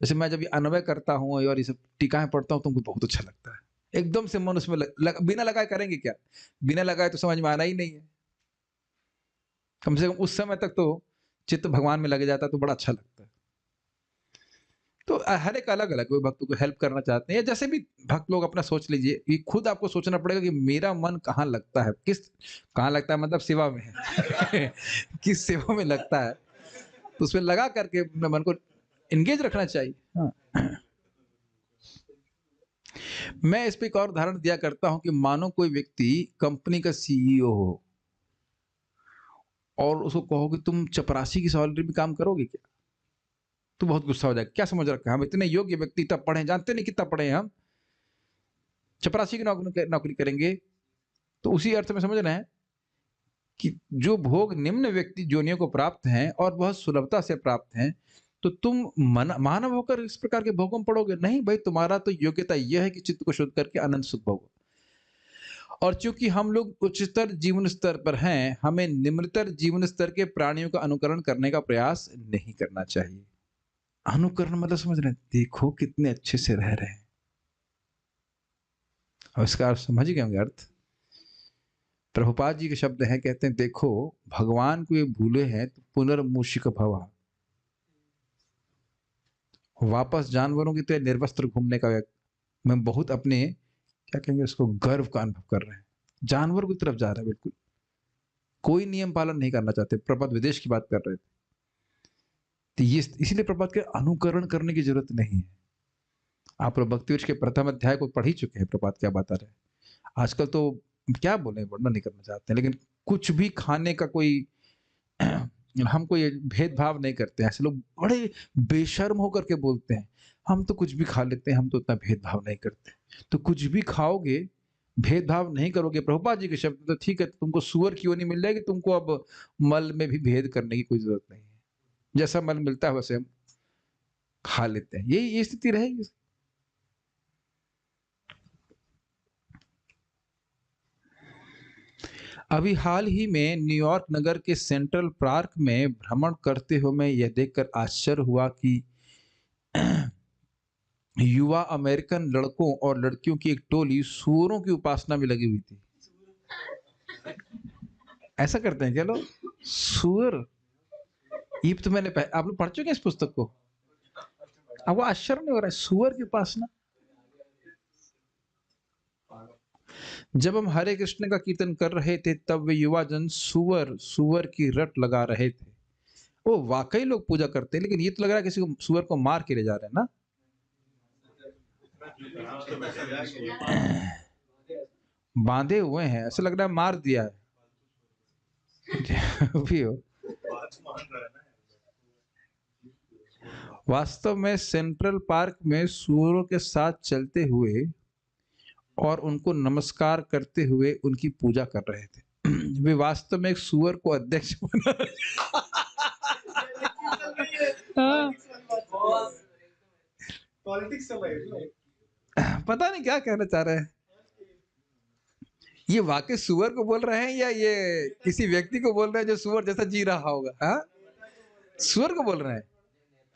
जैसे मैं जब ये अन्वय करता हूँ और ये सब टीकाएं पढ़ता हूँ तो मुझे बहुत अच्छा लगता है, एकदम से मन उसमें बिना लगाए करेंगे क्या, बिना लगाए तो समझ में आना ही नहीं है। कम से कम उस समय तक तो चित्त भगवान में लग जाता है, तो बड़ा अच्छा लगता है। तो हर एक अलग अलग, कोई भक्त को हेल्प करना चाहते हैं, या जैसे भी भक्त लोग अपना सोच लीजिए, ये खुद आपको सोचना पड़ेगा कि मेरा मन कहाँ लगता है, कहाँ लगता है, मतलब सेवा में है। किस सेवा में लगता है, तो उसमें लगा करके अपने मन को एंगेज रखना चाहिए। हाँ। मैं इस पे एक और उदाहरण दिया करता हूं कि मानो कोई व्यक्ति कंपनी का सीईओ हो, और उसको कहो कि तुम चपरासी की सैलरी में काम करोगे क्या, तो बहुत गुस्सा हो जाएगा। क्या समझ रखा है, हम इतने योग्य व्यक्ति, तब पढ़े, जानते नहीं कितना पढ़े हैं हम, चपरासी की नौकरी करेंगे। तो उसी अर्थ में समझ रहे हैं कि जो भोग निम्न व्यक्ति जोनियों को प्राप्त हैं और बहुत सुलभता से प्राप्त हैं, तो तुम मानव होकर इस प्रकार के भोगों में पड़ोगे नहीं। भाई, तुम्हारा तो योग्यता यह है कि चित्त को शुद्ध करके अनंत सुख भोगो। और चूंकि हम लोग उच्चतर जीवन स्तर पर हैं, हमें निम्नतर जीवन स्तर के प्राणियों का अनुकरण करने का प्रयास नहीं करना चाहिए। अनुकरण मतलब समझ रहे हैं, देखो कितने अच्छे से रह रहे हैं, और इसका आप समझ गए होंगे अर्थ। प्रभुपाद जी के शब्द हैं, कहते हैं देखो भगवान को ये भूले हैं तो पुनर्मूषिक भवा, वापस जानवरों की तरह निर्वस्त्र घूमने का मैं बहुत अपने, क्या कहेंगे उसको, गर्व का अनुभव कर रहे हैं। जानवर की तरफ जा रहे हैं, बिल्कुल कोई नियम पालन नहीं करना चाहते। प्रभात विदेश की बात कर रहे थे, तो ये इसीलिए प्रभात के अनुकरण करने की जरूरत नहीं है। आप भक्ति के प्रथम अध्याय को पढ़ ही चुके हैं, प्रभात क्या बता रहे हैं। आजकल तो क्या बोले, वर्णन नहीं करना चाहते हैं, लेकिन कुछ भी खाने का कोई हम कोई भेदभाव नहीं करते हैं। ऐसे लोग बड़े बेशर्म होकर के बोलते हैं, हम तो कुछ भी खा लेते हैं, हम तो उतना भेदभाव नहीं करते। तो कुछ भी खाओगे, भेदभाव नहीं करोगे, प्रभुपाद जी के शब्द, तो ठीक है, तुमको सुअर की योनि मिल जाएगी, तुमको अब मल में भी भेद करने की कोई जरूरत नहीं है। जैसा मल मिलता है वैसे हम खा लेते हैं, ये स्थिति रहेगी। अभी हाल ही में न्यूयॉर्क नगर के सेंट्रल पार्क में भ्रमण करते हुए मैं यह देखकर आश्चर्य हुआ कि युवा अमेरिकन लड़कों और लड़कियों की एक टोली सूअरों की उपासना में लगी हुई थी। ऐसा करते हैं क्या लोग, सूअर? ये तो मैंने आप लोग पढ़ चुके हैं इस पुस्तक को, आपको आश्चर्य नहीं हो रहा है? सूअर की उपासना। जब हम हरे कृष्ण का कीर्तन कर रहे थे, तब वे युवा जन सुअर की रट लगा रहे थे। वो वाकई लोग पूजा करते हैं, लेकिन ये तो लग रहा है किसी को सुअर को मार के ले जा रहे हैं ना। बांधे हुए हैं, ऐसा लग रहा है मार दिया है। भी हो। वास्तव में सेंट्रल पार्क में सूअरों के साथ चलते हुए और उनको नमस्कार करते हुए उनकी पूजा कर रहे थे। वे वास्तव में एक सूअर को अध्यक्ष बना पता नहीं क्या कहना चाह रहे हैं। ये वाकई सूअर को बोल रहे हैं या ये किसी व्यक्ति को बोल रहे हैं जो सूअर जैसा जी रहा होगा? हाँ, सूअर को बोल रहे हैं,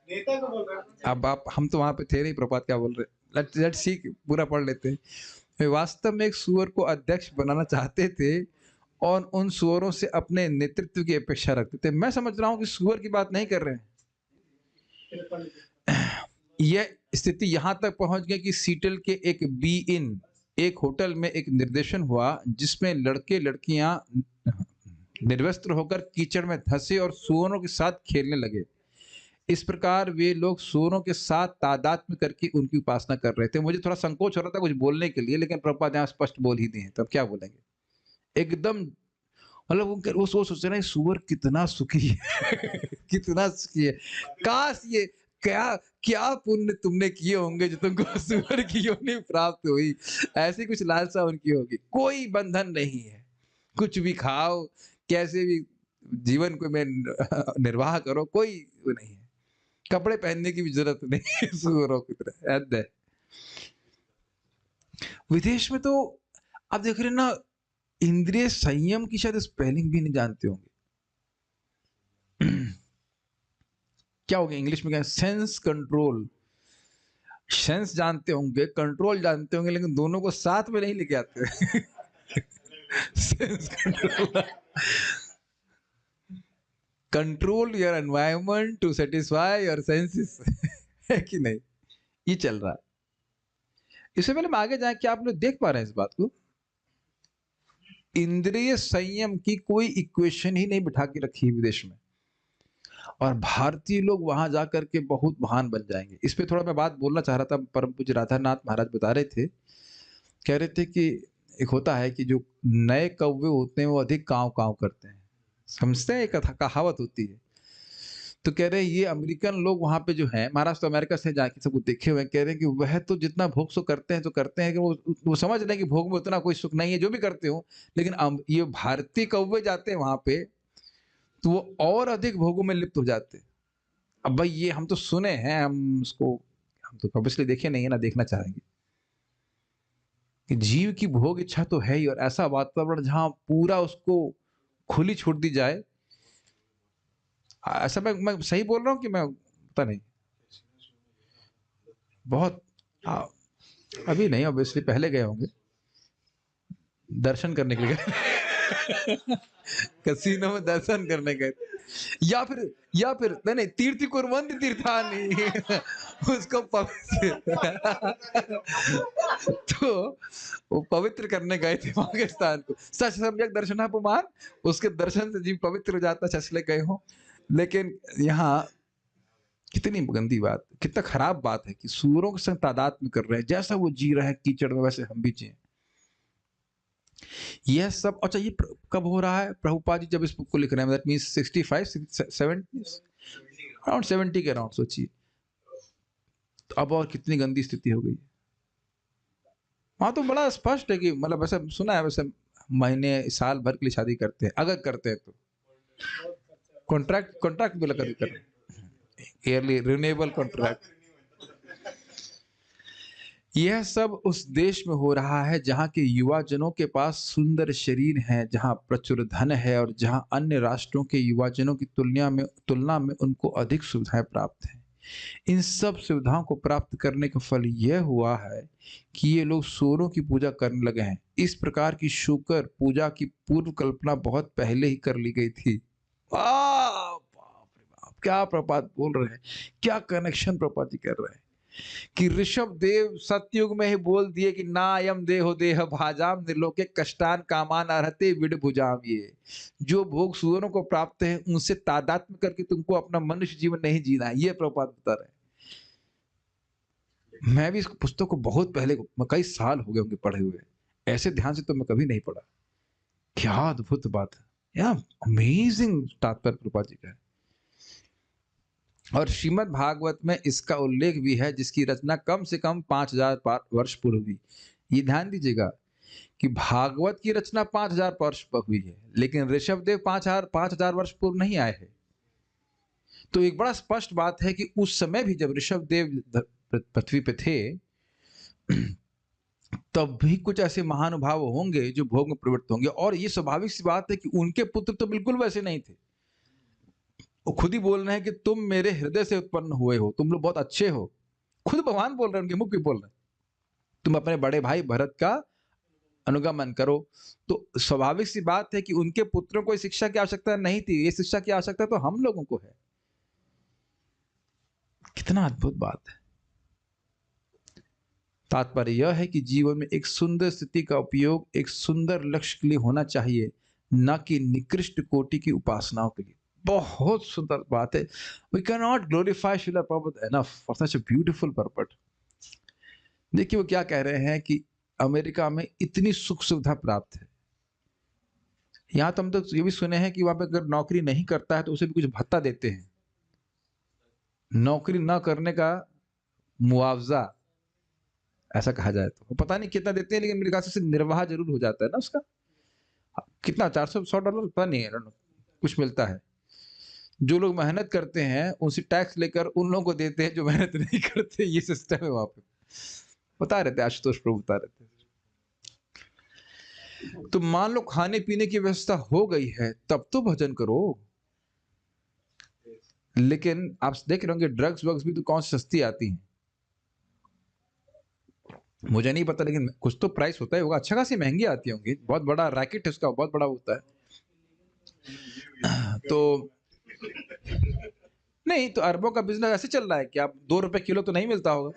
नेता को बोल रहे हैं। अब आप, हम तो वहां पे थे नहीं, प्रभात क्या बोल रहे, लेट्स सी, पूरा पढ़ लेते हैं। वे वास्तव में एक सूअर को अध्यक्ष बनाना चाहते थे और उन सूअरों से अपने नेतृत्व की अपेक्षा रखते थे। मैं समझ रहा हूं कि सूअर की बात नहीं कर रहे हैं। यह स्थिति यहां तक पहुंच गई कि सीटल के एक बी इन एक होटल में एक निर्देशन हुआ जिसमें लड़के लड़कियां निर्वस्त्र होकर कीचड़ में धंसे और सूअरों के साथ खेलने लगे। इस प्रकार वे लोग सूअरों के साथ तादात्म्य करके उनकी उपासना कर रहे थे। मुझे थोड़ा संकोच हो रहा था कुछ बोलने के लिए, लेकिन प्रभुपाद यहाँ स्पष्ट बोल ही दिए, तब क्या बोलेंगे। एकदम मतलब वो सोच रहे हैं सूअर कितना सुखी है कितना सुखी है, काश ये क्या क्या पुण्य तुमने किए होंगे जो तुमको सूअर की योनि प्राप्त हुई। ऐसी कुछ लालसा उनकी होगी। कोई बंधन नहीं है, कुछ भी खाओ, कैसे भी जीवन को में निर्वाह करो, कोई वो नहीं है। कपड़े पहनने की भी जरूरत नहीं है सूअरों की तरह। हद है। विदेश में तो आप देख रहे हैं ना, इंद्रिय संयम की शायद स्पेलिंग भी नहीं जानते होंगे। क्या हो गया इंग्लिश में, क्या सेंस कंट्रोल। सेंस जानते होंगे, कंट्रोल जानते होंगे, लेकिन दोनों को साथ में नहीं लेके आते sense control. Control your environment to satisfy your senses है कि नहीं, ये चल रहा है। इससे पहले हम आगे जाए, क्या आप लोग देख पा रहे हैं इस बात को। इंद्रिय संयम की कोई इक्वेशन ही नहीं बिठा के रखी है विदेश में, और भारतीय लोग वहां जाकर के बहुत महान बन जाएंगे। इस पे थोड़ा मैं बात बोलना चाह रहा था। परम पूज्य राधानाथ महाराज बता रहे थे, कह रहे थे कि एक होता है कि जो नए कौवे होते हैं वो अधिक काव काव करते हैं, समझते हैं, एक कहावत होती है। तो कह रहे हैं ये अमेरिकन लोग वहां पे जो है, महाराष्ट्र अमेरिका से जाके सब कुछ देखे हुए हैं, कह रहे हैं कि वह तो जितना भोग सो करते हैं तो करते हैं कि वो समझ रहे हैं कि भोग में उतना कोई सुख नहीं है, जो भी करते हो। लेकिन ये भारतीय कौवे जाते हैं वहां पे तो वो और अधिक भोगों में लिप्त हो जाते हैं। अब भाई ये हम तो सुने हैं, हम तो ऑब्वियसली देखे नहीं है ना देखना चाहेंगे कि जीव की भोग इच्छा तो है ही, और ऐसा वातावरण जहां पूरा उसको खुली छूट दी जाए। ऐसा मैं सही बोल रहा हूँ कि मैं पता नहीं बहुत अभी नहीं, ऑब्वियसली पहले गए होंगे दर्शन करने के लिए कसीनो में दर्शन करने गए, या फिर नहीं तीर्थी कुर्वन्ति तीर्थानि उसको पवित्र तो वो पवित्र करने गए थे पाकिस्तान को। सच सम्यक दर्शनापमान, उसके दर्शन से जीव पवित्र हो जाता, सचले गए हो। लेकिन यहाँ कितनी गंदी बात, कितना खराब बात है कि सूअरों के संग तादात्म्य कर रहे हैं। जैसा वो जी रहे हैं कीचड़ में, वैसे हम भी जिए। यह सब अच्छा ये कब हो रहा है? प्रभुपाद जी जब इस बुक को लिख रहे हैं, दैट मींस 65 70 अराउंड 70 के अराउंड, सोचिए। तो अब और कितनी गंदी स्थिति हो गई। वहां तो बड़ा स्पष्ट है कि मतलब वैसे सुना है, वैसे महीने साल भर के लिए शादी करते हैं, अगर करते हैं तो कॉन्ट्रैक्ट भी लगा कर ईयरली रिन्यूएबल कॉन्ट्रैक्ट। यह सब उस देश में हो रहा है जहां के युवा जनों के पास सुंदर शरीर हैं, जहां प्रचुर धन है, और जहां अन्य राष्ट्रों के युवा जनों की तुलना में उनको अधिक सुविधाएं प्राप्त हैं। इन सब सुविधाओं को प्राप्त करने का फल यह हुआ है कि ये लोग सूअरों की पूजा करने लगे हैं। इस प्रकार की शुकर पूजा की पूर्व कल्पना बहुत पहले ही कर ली गई थी। बाप रे बाप, क्या प्रपात बोल रहे हैं, क्या कनेक्शन प्रपात जी कर रहे हैं कि ऋषभ देव सतयुग में ही बोल दिए कि ना अयम देहो देह भाजाम निर्लोके कष्टान कामान अर्हते विड भुजाम। ये जो भोग सूअरों को प्राप्त है उनसे तादात्म्य करके तुमको अपना मनुष्य जीवन नहीं जीना है, ये प्रभुपाद बता रहे हैं। मैं भी इस पुस्तक को बहुत पहले, कई साल हो गए होंगे पढ़े हुए, ऐसे ध्यान से तो मैं कभी नहीं पढ़ा। क्या अद्भुत बात है, या अमेजिंग तात्पर्य प्रभुपाद जी का है। और श्रीमद् भागवत में इसका उल्लेख भी है, जिसकी रचना कम से कम 5000 वर्ष पूर्व हुई। ये ध्यान दीजिएगा कि भागवत की रचना 5000 वर्ष पर हुई है, लेकिन ऋषभदेव 5000 वर्ष पूर्व नहीं आए हैं। तो एक बड़ा स्पष्ट बात है कि उस समय भी जब ऋषभदेव पृथ्वी पे थे तब भी कुछ ऐसे महानुभाव होंगे जो भोग में प्रवृत्त होंगे। और ये स्वाभाविक सी बात है कि उनके पुत्र तो बिल्कुल वैसे नहीं थे। वो खुद ही बोल रहे हैं कि तुम मेरे हृदय से उत्पन्न हुए हो, तुम लोग बहुत अच्छे हो। खुद भगवान बोल रहे हैं, उनके मुख भी बोल रहे हैं, तुम अपने बड़े भाई भरत का अनुगमन करो। तो स्वाभाविक सी बात है कि उनके पुत्रों को शिक्षा की आवश्यकता नहीं थी, ये शिक्षा की आवश्यकता तो हम लोगों को है। कितना अद्भुत बात है। तात्पर्य यह है कि जीवन में एक सुंदर स्थिति का उपयोग एक सुंदर लक्ष्य के लिए होना चाहिए, न कि निकृष्ट कोटि की उपासनाओं के लिए। बहुत सुंदर बात है। We can not glorify Srila Prabhupada enough for such a beautiful purport. देखिए वो क्या कह रहे हैं कि अमेरिका में इतनी सुख सुविधा प्राप्त है। यहाँ तो हम तो ये भी सुने हैं कि वहां पे अगर नौकरी नहीं करता है तो उसे भी कुछ भत्ता देते हैं, नौकरी ना करने का मुआवजा, ऐसा कहा जाए तो। पता नहीं कितना देते हैं, लेकिन मेरे ख्याल से निर्वाह जरूर हो जाता है ना उसका। कितना, $400 पता नहीं है, कुछ मिलता है। जो लोग मेहनत करते हैं उनसे टैक्स लेकर उन लोगों को देते हैं जो मेहनत नहीं करते। ये सिस्टम है वहां पे, बता रहे थे आशुतोष प्रभु बता रहे थे। तो मान लो खाने पीने की व्यवस्था हो गई है, तब तो भजन करो। लेकिन आप देख रहे होंगे ड्रग्स वग्स भी तो कौन सी सस्ती आती हैं, मुझे नहीं पता, लेकिन कुछ तो प्राइस होता है होगा, अच्छा खासी महंगी आती होंगी, बहुत बड़ा रैकेट है उसका, बहुत बड़ा होता है। तो नहीं तो अरबों का बिजनेस ऐसे चल रहा है कि आप ₹2 किलो तो नहीं मिलता होगा,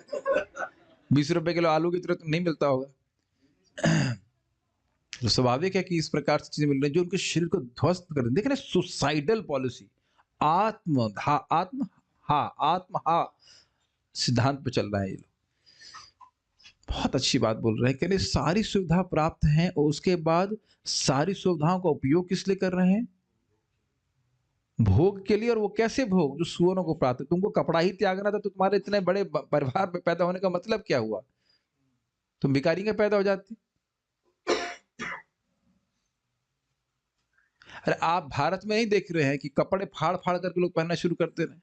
₹20 किलो आलू की तरह तो नहीं मिलता होगा। तो स्वाभाविक है कि इस प्रकार से चीजें मिल रही हैं जो उनके शरीर को ध्वस्त कर देख रहे, सुसाइडल पॉलिसी, आत्म सिद्धांत पे चल रहा है ये लोग। बहुत अच्छी बात बोल रहे हैं, कह रहे सारी सुविधा प्राप्त है और उसके बाद सारी सुविधाओं का उपयोग किस लिए कर रहे हैं? भोग के लिए। और वो कैसे भोग? जो सुअरों को प्राप्त है। तुमको कपड़ा ही त्यागना था तो तुम्हारे इतने बड़े परिवार में पैदा होने का मतलब क्या हुआ? तुम भिखारी का पैदा हो जाती। अरे आप भारत में नहीं देख रहे हैं कि कपड़े फाड़ फाड़ करके लोग पहनना शुरू करते रहे?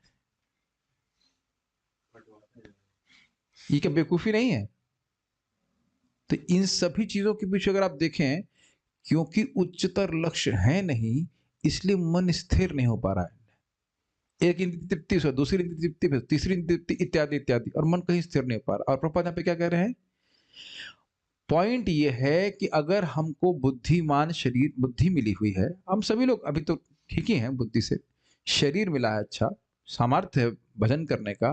ये क्या बेवकूफी नहीं है? तो इन सभी चीजों के पीछे अगर आप देखें, क्योंकि उच्चतर लक्ष्य है नहीं, इसलिए मन स्थिर नहीं हो पा रहा है। एक इंद्रिय तृप्ति से दूसरी इंद्रिय तृप्ति, तीसरी इंद्रिय तृप्ति, इत्यादि इत्यादि, और मन कहीं स्थिर नहीं हो पा रहा। और प्रभुपाद यहाँ पे क्या कह रहे हैं? पॉइंट ये है कि अगर हमको बुद्धिमान शरीर, बुद्धि मिली हुई है, हम सभी लोग अभी तो ठीक ही हैं बुद्धि से, शरीर मिला है, अच्छा सामर्थ्य है भजन करने का,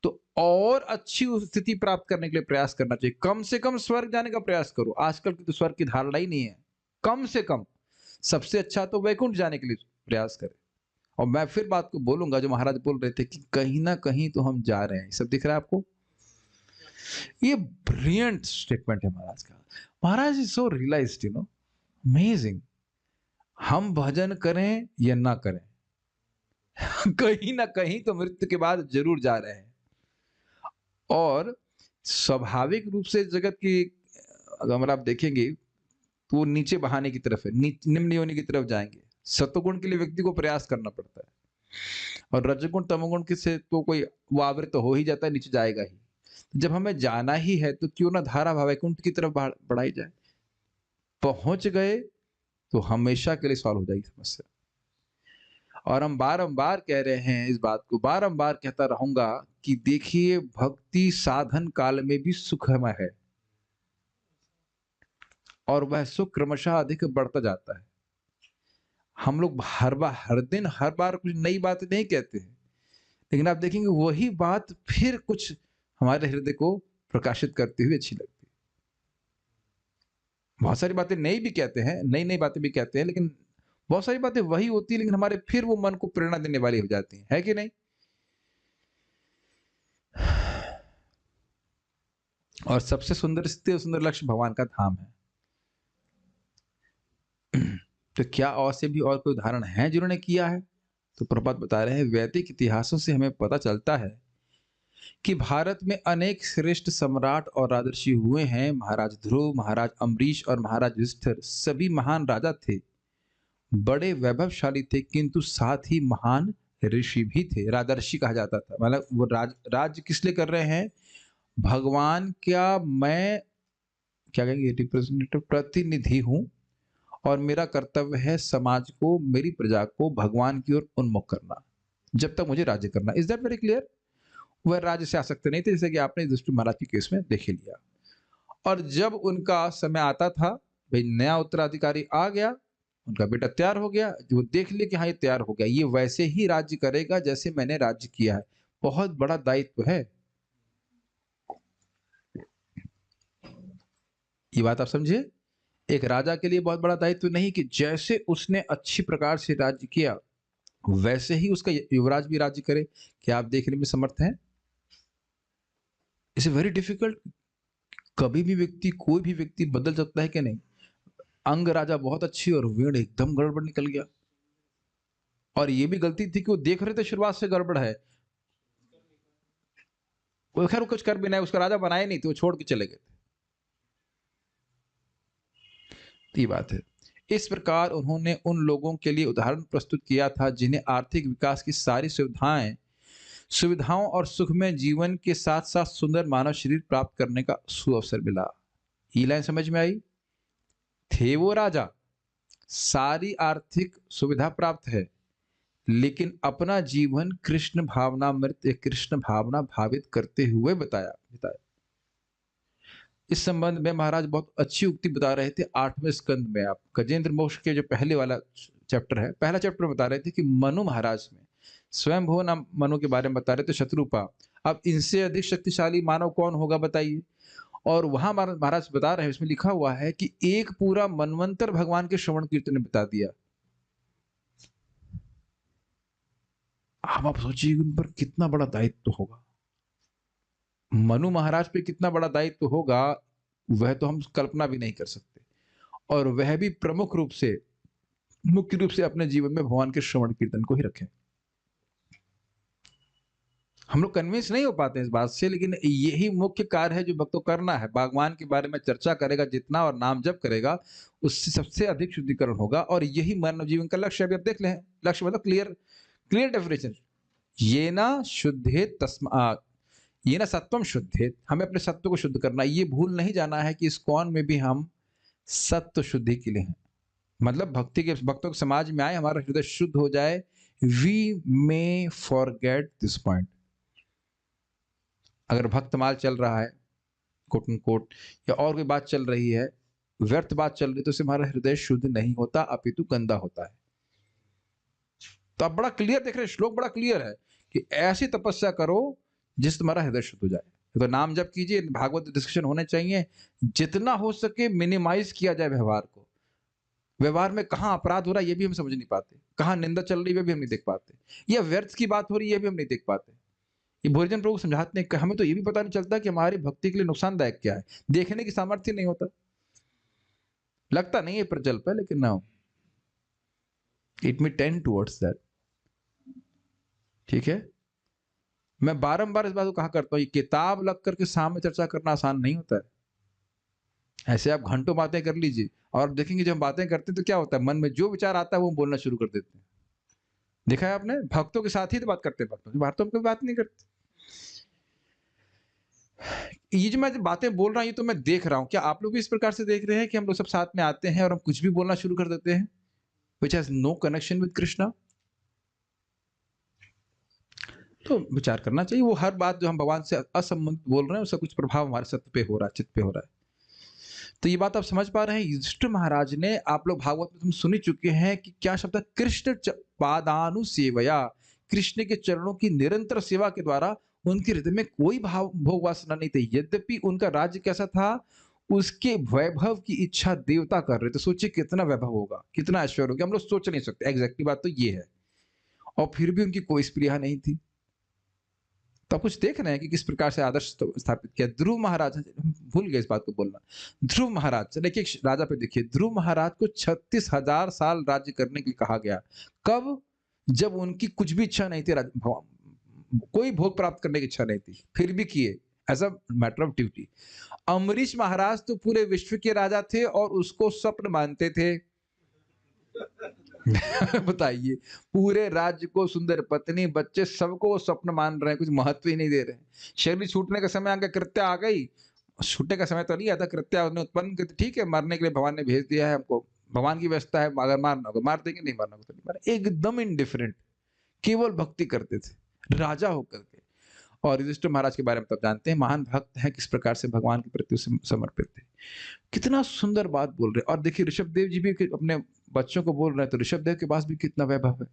तो और अच्छी स्थिति प्राप्त करने के लिए प्रयास करना चाहिए। कम से कम स्वर्ग जाने का प्रयास करो। आजकल की तो स्वर्ग की धारणा ही नहीं है। कम से कम सबसे अच्छा तो वैकुंठ जाने के लिए प्रयास करें। और मैं फिर बात को बोलूंगा जो महाराज बोल रहे थे कि कहीं ना कहीं तो हम जा रहे हैं। सब दिख रहा है आपको? ये ब्रिलियंट स्टेटमेंट है महाराज का। महाराज इज सो रियलाइज्ड, अमेजिंग। हम भजन करें या ना करें, कहीं ना कहीं तो मृत्यु के बाद जरूर जा रहे हैं। और स्वाभाविक रूप से जगत की अगर आप देखेंगे तो वो नीचे बहाने की तरफ है, निम्न योनि की तरफ जाएंगे। सतोगुण के लिए व्यक्ति को प्रयास करना पड़ता है, और रजगुण तमोगुण के से तो कोई वो आवृत तो हो ही जाता है, नीचे जाएगा ही। जब हमें जाना ही है तो क्यों ना धारा वैकुंठ की तरफ बढ़ाई जाए। पहुंच गए तो हमेशा के लिए सॉल्व हो जाएगी समस्या। और हम बारंबार कह रहे हैं इस बात को, बारंबार कहता रहूंगा कि देखिए भक्ति साधन काल में भी सुखमय है, और वह सुख क्रमशः अधिक बढ़ता जाता है। हम लोग हर दिन हर बार कुछ नई बातें नहीं कहते हैं, लेकिन आप देखेंगे वही बात फिर कुछ हमारे हृदय को प्रकाशित करती हुई अच्छी लगती है। बहुत सारी बातें नई भी कहते हैं, नई नई बातें भी कहते हैं, लेकिन बहुत सारी बातें वही होती है, लेकिन हमारे फिर वो मन को प्रेरणा देने वाली हो जाती है कि नहीं? और सबसे सुंदर स्थिति और सुंदर लक्ष्य भगवान का धाम है। तो क्या और से भी और कोई उदाहरण है जिन्होंने किया है? तो प्रभुपाद बता रहे हैं, वैदिक इतिहासों से हमें पता चलता है कि भारत में अनेक श्रेष्ठ सम्राट और राजर्षि हुए हैं। महाराज ध्रुव, महाराज अम्बरीश और महाराज युधिष्ठिर सभी महान राजा थे, बड़े वैभवशाली थे, किंतु साथ ही महान ऋषि भी थे। राजर्षि कहा जाता था, मतलब वो राज्य किस लिए कर रहे हैं? भगवान क्या मैं क्या कहेंगे, रिप्रेजेंटेटिव, प्रतिनिधि हूं, और मेरा कर्तव्य है समाज को, मेरी प्रजा को भगवान की ओर उन्मुख करना, जब तक मुझे राज्य करना। Is that very clear? वह राज्य से आसक्त नहीं थे, जैसे कि आपने युधिष्ठिर महाराज के केस में देख लिया। और जब उनका समय आता था, भाई नया उत्तराधिकारी आ गया, उनका बेटा तैयार हो गया, जो देख लिया कि हाँ ये तैयार हो गया, ये वैसे ही राज्य करेगा जैसे मैंने राज्य किया है। बहुत बड़ा दायित्व है। ये बात आप समझिए। एक राजा के लिए बहुत बड़ा दायित्व नहीं कि जैसे उसने अच्छी प्रकार से राज्य किया, वैसे ही उसका युवराज भी राज्य करे। क्या आप देखने में समर्थ हैं? It's very difficult. कभी भी व्यक्ति, कोई भी व्यक्ति बदल सकता है कि नहीं? अंग राजा बहुत अच्छी और वेड़ एकदम गड़बड़ निकल गया। और ये भी गलती थी कि वो देख रहे थे शुरुआत से गड़बड़ है। वो खैर वो कुछ कर भी नहीं, उसका राजा बनाए नहीं थे, वो छोड़ के चले गए थे। तो ये बात है। इस प्रकार उन्होंने उन लोगों के लिए उदाहरण प्रस्तुत किया था जिन्हें आर्थिक विकास की सारी सुविधाओं और सुखमय जीवन के साथ साथ सुंदर मानव शरीर प्राप्त करने का सुअवसर मिला। ये लाइन समझ में आई? थे वो राजा, सारी आर्थिक सुविधा प्राप्त है, लेकिन अपना जीवन कृष्ण भावना भावित करते हुए बिताया। इस संबंध में महाराज बहुत अच्छी उक्ति बता रहे थे 8वें स्कंद में। आप गजेंद्र मोक्ष के जो पहले वाला चैप्टर है, पहला चैप्टर बता रहे थे कि मनु महाराज में स्वयं भुव नाम मनु के बारे में बता रहे थे, शत्रुपा। अब इनसे अधिक शक्तिशाली मानव कौन होगा बताइए? और वहां महाराज बता रहे हैं, उसमें लिखा हुआ है कि एक पूरा मनवंतर भगवान के श्रवण कीर्तन ने बता दिया। अब आप सोचिए उन पर कितना बड़ा दायित्व होगा, मनु महाराज पे कितना बड़ा दायित्व होगा, वह तो हम कल्पना भी नहीं कर सकते। और वह भी प्रमुख रूप से, मुख्य रूप से अपने जीवन में भगवान के श्रवण कीर्तन को ही रखें। हम लोग कन्विंस नहीं हो पाते इस बात से, लेकिन यही मुख्य कार्य है जो भक्त को करना है। भगवान के बारे में चर्चा करेगा जितना और नाम जप करेगा, उससे सबसे अधिक शुद्धिकरण होगा। और यही मानव जीवन का लक्ष्य। अभी आप देख लें, लक्ष्य मतलब क्लियर क्लियर डेफिनेशन। ये ना शुद्धेत तस्मात्, ये ना सत्वम शुद्धेत, हमें अपने सत्व को शुद्ध करना। ये भूल नहीं जाना है कि इस्कॉन में भी हम सत्व शुद्धि के लिए हैं। मतलब भक्तों के समाज में आए, हमारा हृदय शुद्ध हो जाए। We may forget this point. अगर भक्त माल चल रहा है कोट एंड कोट, या और कोई बात चल रही है, व्यर्थ बात चल रही है, तो उससे हमारा हृदय शुद्ध नहीं होता, अपितु गंदा होता है। तो आप बड़ा क्लियर देख रहे हैं, श्लोक बड़ा क्लियर है कि ऐसी तपस्या करो जिससे तुम्हारा हृदय शुद्ध हो जाए। तो नाम जप कीजिए, भागवत डिस्कशन होने चाहिए, जितना हो सके मिनिमाइज किया जाए व्यवहार को। व्यवहार में कहाँ अपराध हो रहा है ये भी हम समझ नहीं पाते, कहाँ निंदा चल रही है भी हम नहीं देख पाते, या व्यर्थ की बात हो रही है ये भी हम नहीं देख पाते। ये भोजन प्रभु समझाते हैं कि हमें तो ये भी पता नहीं चलता कि हमारी भक्ति के लिए नुकसानदायक क्या है, देखने की सामर्थ्य नहीं होता। लगता नहीं है प्रजल्प है, लेकिन ना, it may tend towards that. ठीक है, मैं बारंबार इस बात को कहा करता हूँ, ये किताब लग करके सामने चर्चा करना आसान नहीं होता है। ऐसे आप घंटों बातें कर लीजिए, और देखेंगे जब हम बातें करते हैं तो क्या होता है, मन में जो विचार आता है वो बोलना शुरू कर देते हैं। देखा है आपने, भक्तों के साथ ही तो बात करते हैं, भक्तों से कोई बात नहीं करते। ये जो मैं बातें बोल रहा हूँ, ये तो मैं देख रहा हूँ। क्या आप लोग भी इस प्रकार से देख रहे हैं कि हम लोग सब साथ में आते हैं और हम कुछ भी बोलना शुरू कर देते हैं, which has no connection with Krishna? तो विचार करना चाहिए। वो हर बात जो हम भगवान से असंबंधित बोल रहे हैं, उसका कुछ प्रभाव हमारे सत्य पे हो रहा है, चित्त पे हो रहा है। तो ये बात आप समझ पा रहे हैं। युधिष्ठिर महाराज ने, आप लोग भागवत में तुम सुन ही चुके हैं कि क्या शब्द है, कृष्ण पादानु सेवया, कृष्ण के चरणों की निरंतर सेवा के द्वारा उनके हृदय में कोई भाव भोग वासना नहीं थी। यद्यपि उनका राज्य कैसा था, उसके वैभव की इच्छा देवता कर रहे थे। सोचिए कितना वैभव होगा, कितना ऐश्वर्य होगा, हम लोग सोच नहीं सकते। एग्जैक्टली बात तो ये है। और फिर भी उनकी कोई स्प्रिया नहीं थी। तो कुछ देख रहे हैं कि किस प्रकार से आदर्श स्थापित किया। ध्रुव महाराज, भूल गए इस बात को बोलना। ध्रुव महाराज, देखिए राजा पे देखिए, ध्रुव महाराज को 36,000 साल राज्य करने के लिए कहा गया। कब? जब उनकी कुछ भी इच्छा नहीं थी, कोई भोग प्राप्त करने की इच्छा नहीं थी, फिर भी किए as a matter of duty. Ambarish Maharaj तो पूरे विश्व के राजा थे और उसको स्वप्न मानते थे। बताइए, पूरे राज्य को, सुंदर पत्नी, बच्चे, सबको वो स्वप्न मान रहे हैं, कुछ महत्व ही नहीं दे रहे हैं। शरीर छूटने का समय आ गया, कृत्या आ गई। छूटने का समय तो नहीं आता, कृत्या उन्हें उत्पन्न कर, ठीक है, मरने के लिए भगवान ने भेज दिया है हमको, भगवान की व्यवस्था है, अगर मारना होगा मार देंगे, नहीं मारना होगा तो नहीं मार। एकदम इंडिफरेंट, केवल भक्ति करते थे राजा होकर के। और युधिष्ठिर महाराज के बारे में तब जानते हैं, महान भक्त हैं, किस प्रकार से भगवान के प्रति समर्पित थे। कितना सुंदर बात बोल रहे। और देखिए ऋषभ देव जी भी अपने बच्चों को बोल रहे हैं, तो ऋषभ देव के पास भी कितना वैभव है,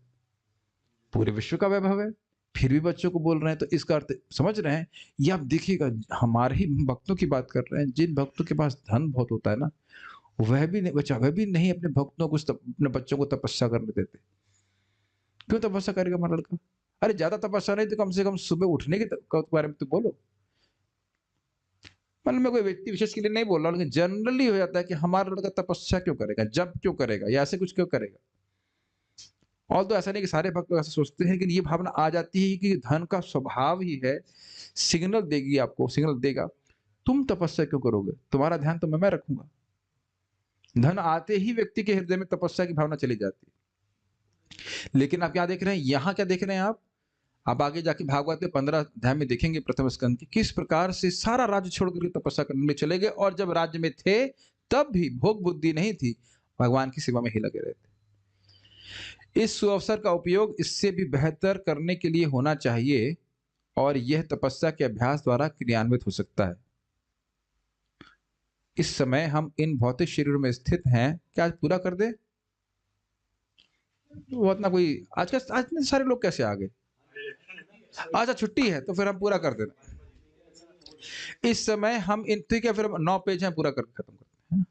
पूरे विश्व का वैभव है। फिर भी बच्चों को बोल रहे हैं, तो इसका अर्थ समझ रहे हैं? ये आप देखिएगा, हमारे ही भक्तों की बात कर रहे हैं, जिन भक्तों के पास धन बहुत होता है ना, वह भी नहीं अपने भक्तों को अपने बच्चों को तपस्या करने देते। क्यों तपस्या करेगा हमारा लड़का? अरे ज़्यादा तपस्या नहीं तो कम से कम सुबह उठने के बारे में तो बोलो। मतलब मैं कोई व्यक्ति विशेष के लिए नहीं बोल रहा हूँ, लेकिन जनरली हो जाता है कि हमारा लड़का तपस्या क्यों करेगा? जप क्यों करेगा? या ऐसे कुछ क्यों करेगा? ऑल्दो ऐसा नहीं कि सारे भक्त ऐसा सोचते हैं, लेकिन ये भावना आ जाती है कि धन का स्वभाव ही है, सिग्नल देगी आपको, सिग्नल देगा, तुम तपस्या क्यों करोगे? तुम्हारा ध्यान तो मैं रखूँगा। धन आते ही व्यक्ति के हृदय में तपस्या की भावना चली जाती है। लेकिन आप क्या देख रहे हैं? यहाँ क्या देख रहे हैं आप? आप आगे जाके भागवत में 15 अध्याय में देखेंगे प्रथम स्कंद की, किस प्रकार से सारा राज्य छोड़ कर के तपस्या करने में चले गए, और जब राज्य में थे तब भी भोग बुद्धि नहीं थी, भगवान की सेवा में ही लगे रहते। इस सुअवसर का उपयोग इससे भी बेहतर करने के लिए होना चाहिए, और यह तपस्या के अभ्यास द्वारा क्रियान्वित हो सकता है। इस समय हम इन भौतिक शरीरों में स्थित हैं, क्या आज पूरा कर दे? वो इतना कोई आज इतने सारे लोग कैसे आ गए? अच्छा छुट्टी है तो फिर हम पूरा कर देना। इस समय हम इन, ठीक है, फिर हम 9 पेज हैं, पूरा कर खत्म करते हैं।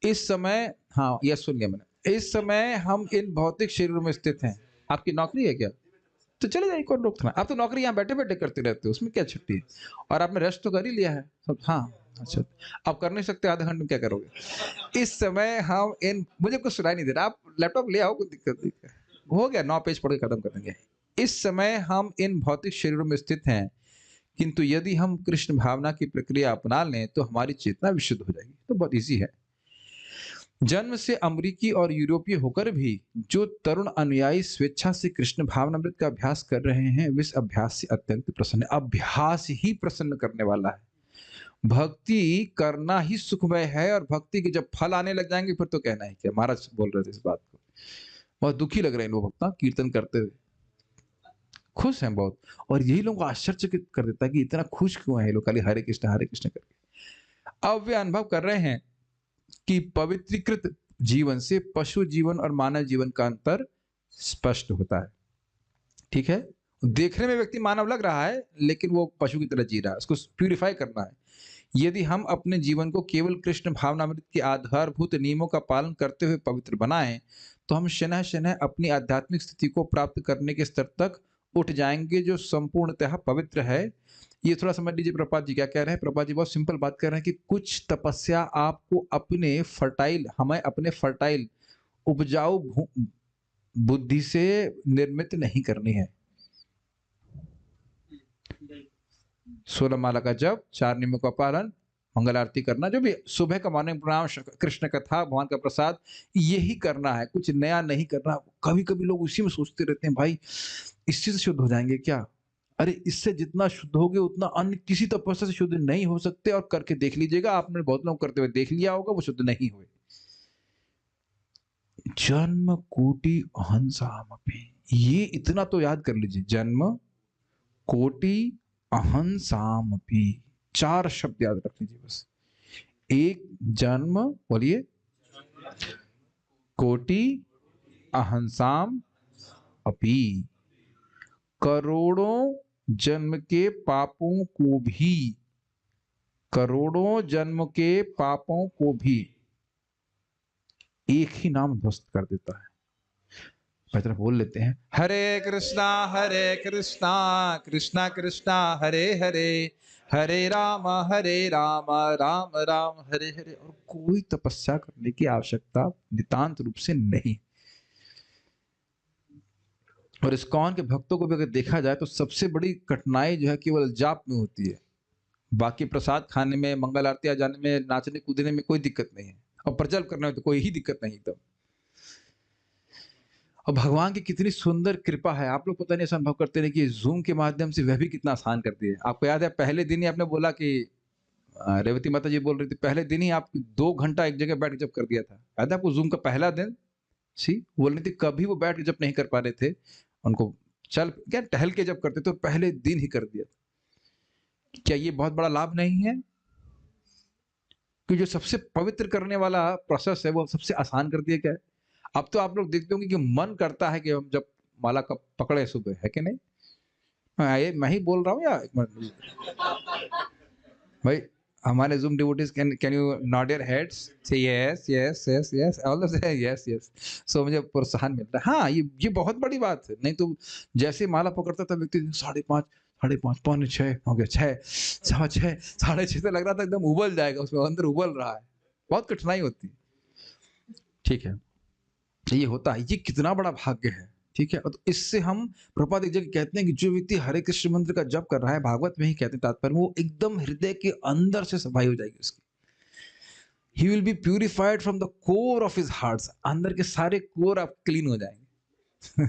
इस समय, हाँ यह सुन लिया मैंने, इस समय हम इन भौतिक शरीरों में स्थित हैं। आपकी नौकरी है क्या? तो चले जाइए, कौन रोकता है? आप तो नौकरी यहाँ बैठे बैठे करते रहते हो, उसमें क्या छुट्टी है? और आपने रेस्ट तो कर ही लिया है सब। हाँ अच्छा, आप कर नहीं सकते आधे घंटे में, क्या करोगे? इस समय हम इन, मुझे कुछ सुनाई नहीं दे रहा, आप लैपटॉप ले आओ, कोई दिक्कत नहीं। हो गया, 9 पेज पढ़ के खत्म कर देंगे। इस समय हम इन भौतिक शरीरों में स्थित हैं, किंतु यदि हम कृष्ण भावना की प्रक्रिया अपना लें तो हमारी चेतना विशुद्ध हो जाएगी। तो बहुत इजी है। जन्म से अमेरिकी और यूरोपीय होकर भी जो तरुण अनुयायी स्वेच्छा से कृष्ण भावनामृत का अभ्यास कर रहे हैं, वे इस अभ्यास से अत्यंत प्रसन्न है। अभ्यास ही प्रसन्न करने वाला है। भक्ति करना ही सुखमय है, और भक्ति के जब फल आने लग जाएंगे फिर तो कहना ही क्या। महाराज बोल रहे थे इस बात को, बहुत दुखी लग रहे हैं लोग भक्ता कीर्तन करते हुए, खुश हैं बहुत, और यही लोग आश्चर्य कर देता है कि इतना खुश क्यों है ये लोग खाली हरे कृष्ण करके। अब वे अनुभव कर रहे हैं कि पवित्रीकृत जीवन से पशु जीवन और मानव जीवन का अंतर स्पष्ट होता है। ठीक है, देखने में व्यक्ति मानव लग रहा है, लेकिन वो पशु की तरह जी रहा है। उसको प्यूरिफाई करना है। यदि हम अपने जीवन को केवल कृष्ण भावनामृत के आधारभूत नियमों का पालन करते हुए पवित्र बनाएं, तो हम शनः शनः अपनी आध्यात्मिक स्थिति को प्राप्त करने के स्तर तक उठ जाएंगे, जो संपूर्णतः पवित्र है। ये थोड़ा समझ लीजिए प्रपात जी क्या कह रहे हैं। प्रपात जी बहुत सिंपल बात कर रहे हैं कि कुछ तपस्या आपको हमें अपने फर्टाइल उपजाऊ बुद्धि से निर्मित नहीं करनी है। 16 माला का जप, 4 नियमों का पालन, मंगल आरती करना, जो भी सुबह का मॉर्निंग प्रणाम, कृष्ण कथा, भगवान का प्रसाद, यही करना है, कुछ नया नहीं करना। कभी कभी लोग उसी में सोचते रहते हैं, भाई इससे से शुद्ध हो जाएंगे क्या? अरे इससे जितना शुद्ध होगे उतना अन्य किसी तपस्या से शुद्ध नहीं हो सकते। और करके देख लीजिएगा, आपने बहुत लोग करते हुए देख लिया होगा, वो शुद्ध नहीं हुए। जन्म कोटि अहंसामपि, ये इतना तो याद कर लीजिए, जन्म कोटि अहंसामपि, 4 शब्द याद रख लीजिए बस। एक जन्म, बोलिए, कोटि अहंसाम अपि, करोड़ों जन्म के पापों को भी, करोड़ों जन्म के पापों को भी एक ही नाम ध्वस्त कर देता है। बेहतर बोल लेते हैं, हरे कृष्णा कृष्णा कृष्णा हरे हरे, हरे राम राम राम हरे हरे। और कोई तपस्या करने की आवश्यकता नितांत रूप से नहीं। और इस्कॉन के भक्तों को भी अगर देखा जाए तो सबसे बड़ी कठिनाई जो है केवल जाप में होती है। बाकी प्रसाद खाने में, मंगल आरती जाने में, नाचने कूदने में कोई दिक्कत नहीं है, और प्रजल करने में तो कोई ही दिक्कत नहीं एकदम। और भगवान की कितनी सुंदर कृपा है, आप लोग पता नहीं ऐसा अनुभव करते नहीं कि जूम के माध्यम से वह भी कितना आसान करती है। आपको याद है पहले दिन ही आपने बोला कि रेवती माता जी बोल रही थी, पहले दिन ही आप 2 घंटा एक जगह बैठ के जब कर दिया था। याद है आपको जूम का पहला दिन? बोल रही थी कभी वो बैठ के जब नहीं कर पा रहे थे, उनको चल क्या टहल के जब करते तो पहले दिन ही कर दिया था। क्या ये बहुत बड़ा लाभ नहीं है कि जो सबसे पवित्र करने वाला प्रोसेस है वो सबसे आसान कर दिया? क्या है? अब तो आप लोग देखते होंगे कि मन करता है कि हम जब माला का पकड़े सुबह, है कि नहीं? ये मैं ही बोल रहा हूँ या एक मिनट भाई, हमारे zoom devotees can you nod your heads, say yes, yes, yes, yes, all of say yes, yes. So मुझे प्रोत्साहन मिलता है। हाँ, ये बहुत बड़ी बात है। नहीं तो जैसे ही माला पकड़ता था व्यक्ति 5:30, 5:30, पौने 6 हो गया, 6, सवा 6, साढ़े 6 से लग रहा था एकदम उबल जाएगा, उसमें अंदर उबल रहा है। बहुत कठिनाई होती है। ठीक है, ये होता है। ये कितना बड़ा भाग्य है, ठीक है? तो इससे हम प्रभुपाद एक जगह कहते हैं कि जो व्यक्ति हरे कृष्ण मंत्र का जप कर रहा है, भागवत में ही कहते हैं तात्पर्य, वो एकदम हृदय के अंदर से सफाई हो जाएगी उसकी। He will be purified from the core of his heart, अंदर के सारे कोर आप क्लीन हो जाएंगे।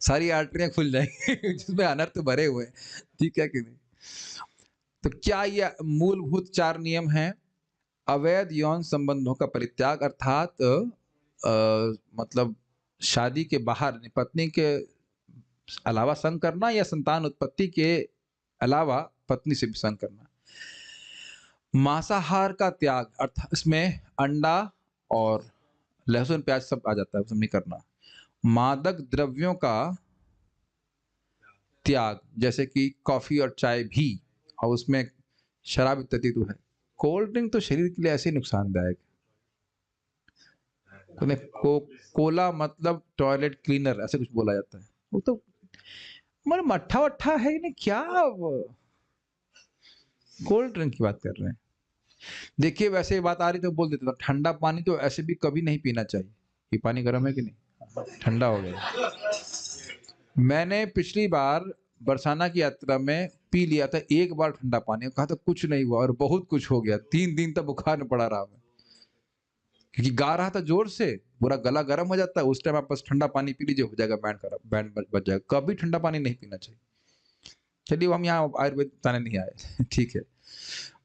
सारी आर्टरियां खुल जाएंगी जिसमें अनर्थ भरे हुए हैं, ठीक है कि नहीं? तो क्या ये मूलभूत 4 नियम हैं? अवैध यौन संबंधों का परित्याग, अर्थात मतलब शादी के बाहर पत्नी के अलावा संग करना, या संतान उत्पत्ति के अलावा पत्नी से भी संग करना। मांसाहार का त्याग, अर्थात इसमें अंडा और लहसुन प्याज सब आ जाता है, सब नहीं करना। मादक द्रव्यों का त्याग, जैसे कि कॉफी और चाय भी, और उसमें शराब इत्यादि तो है। कोल्ड ड्रिंक तो शरीर के लिए ऐसे ही नुकसानदायक है। कोला मतलब टॉयलेट क्लीनर ऐसे कुछ बोला जाता है, वो तो मतलब मट्ठा वट्ठा है नहीं क्या, कोल्ड ड्रिंक की बात कर रहे हैं। देखिए वैसे बात आ रही तो बोल देता था, ठंडा पानी तो ऐसे भी कभी नहीं पीना चाहिए। ये पानी गर्म है कि नहीं, ठंडा हो गया। मैंने पिछली बार बरसाना की यात्रा में पी लिया था एक बार ठंडा पानी, कहा था कुछ नहीं हुआ, और बहुत कुछ हो गया। 3 दिन तक बुखार में पड़ा रहा मैं, क्योंकि गा रहा था जोर से, पूरा गला गर्म हो जाता है। उस टाइम आप बस ठंडा पानी पी लीजिए, हो जाएगा बैंड खराब, बैंड बच जाएगा। कभी ठंडा पानी नहीं पीना चाहिए। चलिए हम यहाँ आयुर्वेद बताने नहीं आए। ठीक है,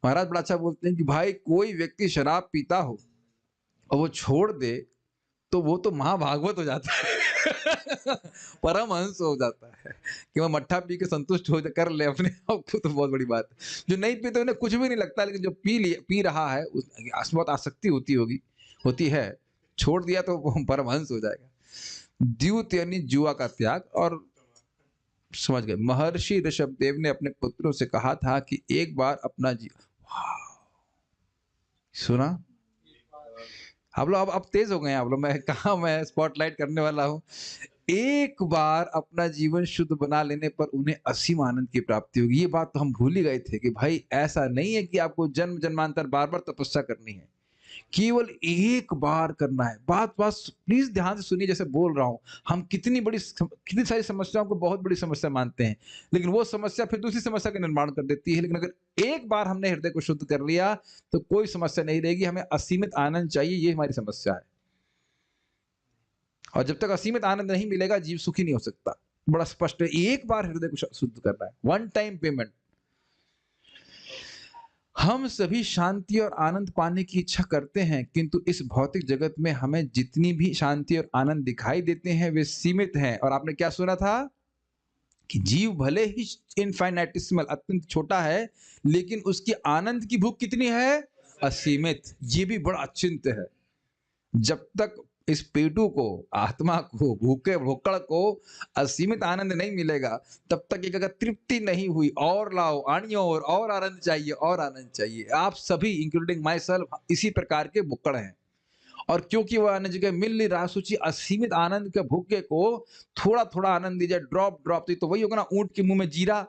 महाराज बड़ा अच्छा बोलते हैं कि भाई कोई व्यक्ति शराब पीता हो और वो छोड़ दे, तो वो तो महाभागवत हो जाता है। परमहंस हो जाता है कि वो मट्ठा पी के संतुष्ट हो कर ले अपने आप को, तो बहुत बड़ी बात है। जो नहीं पीते उन्हें कुछ भी नहीं लगता, लेकिन जो पी रहा है बहुत आसक्ति होती है, छोड़ दिया तो वो परमहंस हो जाएगा। द्यूत यानी जुआ का त्याग। और समझ गए, महर्षि ऋषभदेव ने अपने पुत्रों से कहा था कि एक बार अपना सुना आप लोग, अब तेज हो गए हैं आप लोग। मैं कहा मैं स्पॉटलाइट करने वाला हूं। एक बार अपना जीवन शुद्ध बना लेने पर उन्हें असीम आनंद की प्राप्ति होगी। ये बात तो हम भूल ही गए थे कि भाई ऐसा नहीं है कि आपको जन्म जन्मांतर बार बार तपस्या करनी है, केवल एक बार करना है। बात प्लीज ध्यान से सुनिए, जैसे बोल रहा हूं। हम कितनी सारी समस्याओं को बहुत बड़ी समस्या मानते हैं, लेकिन वो समस्या फिर दूसरी समस्या का निर्माण कर देती है। लेकिन अगर एक बार हमने हृदय को शुद्ध कर लिया तो कोई समस्या नहीं रहेगी। हमें असीमित आनंद चाहिए, ये हमारी समस्या है। और जब तक असीमित आनंद नहीं मिलेगा, जीव सुखी नहीं हो सकता। बड़ा स्पष्ट है, एक बार हृदय को शुद्ध करना है, वन टाइम पेमेंट। हम सभी शांति और आनंद पाने की इच्छा करते हैं, किंतु इस भौतिक जगत में हमें जितनी भी शांति और आनंद दिखाई देते हैं वे सीमित हैं। और आपने क्या सुना था कि जीव भले ही इनफाइनाइटिसिमल, अत्यंत छोटा है, लेकिन उसकी आनंद की भूख कितनी है, असीमित। ये भी बड़ा अचिंत्य है। जब तक इस पेटू को, आत्मा को, भूखे भोकड़ को असीमित आनंद नहीं मिलेगा, तब तक एक अगर तृप्ति नहीं हुई, और लाओ आनियो, और आनंद चाहिए, और आनंद चाहिए। आप सभी इंक्लूडिंग माई सेल्फ इसी प्रकार के भुक्कड़ हैं। और क्योंकि वह अन्य जगह मिल नहीं रहा, सोचिए असीमित आनंद के भूखे को थोड़ा थोड़ा आनंद दीजिए, ड्रॉप ड्रॉप, तो वही होगा ना ऊंट के मुंह में जीरा।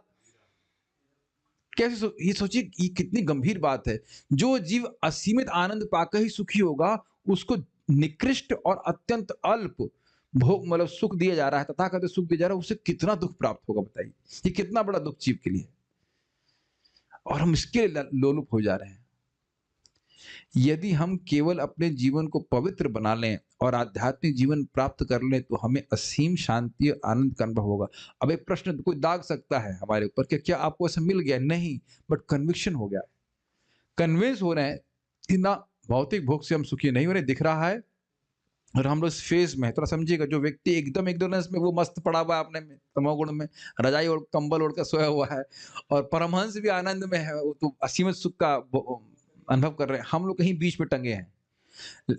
कैसे ये सोचिए, ये कितनी गंभीर बात है। जो जीव असीमित आनंद पाकर ही सुखी होगा, उसको निकृष्ट और अत्यंत अल्प भोग मतलब सुख दिया जा रहा है, तथाकथित सुख दिया जा रहा है, उसे कितना दुख प्राप्त होगा बताइए। ये कितना बड़ा दुख जीव के लिए, और हम इसके लिए लोलुप हो जा रहे हैं। यदि हम केवल अपने जीवन को पवित्र बना लें और आध्यात्मिक जीवन प्राप्त कर लें, तो हमें असीम शांति और आनंद का अनुभव होगा। अब एक प्रश्न कोई दाग सकता है हमारे ऊपर कि क्या आपको ऐसा मिल गया? नहीं, बट कन्विक्शन हो गया, कन्विंस हो रहे हैं कि ना, भौतिक भोग से हम सुखी नहीं हो रहे, दिख रहा है। और हम लोग इस फेज में, थोड़ा समझिएगा, जो व्यक्ति एकदम इग्नोरेंस में, वो मस्त पड़ा हुआ है अपने में, तमोगुण में, रजाई और कंबल ओढ़ कर सोया हुआ है, और परमहंस भी आनंद में है, वो तो असीमित सुख का अनुभव कर रहे हैं। हम लोग कहीं बीच में टंगे हैं,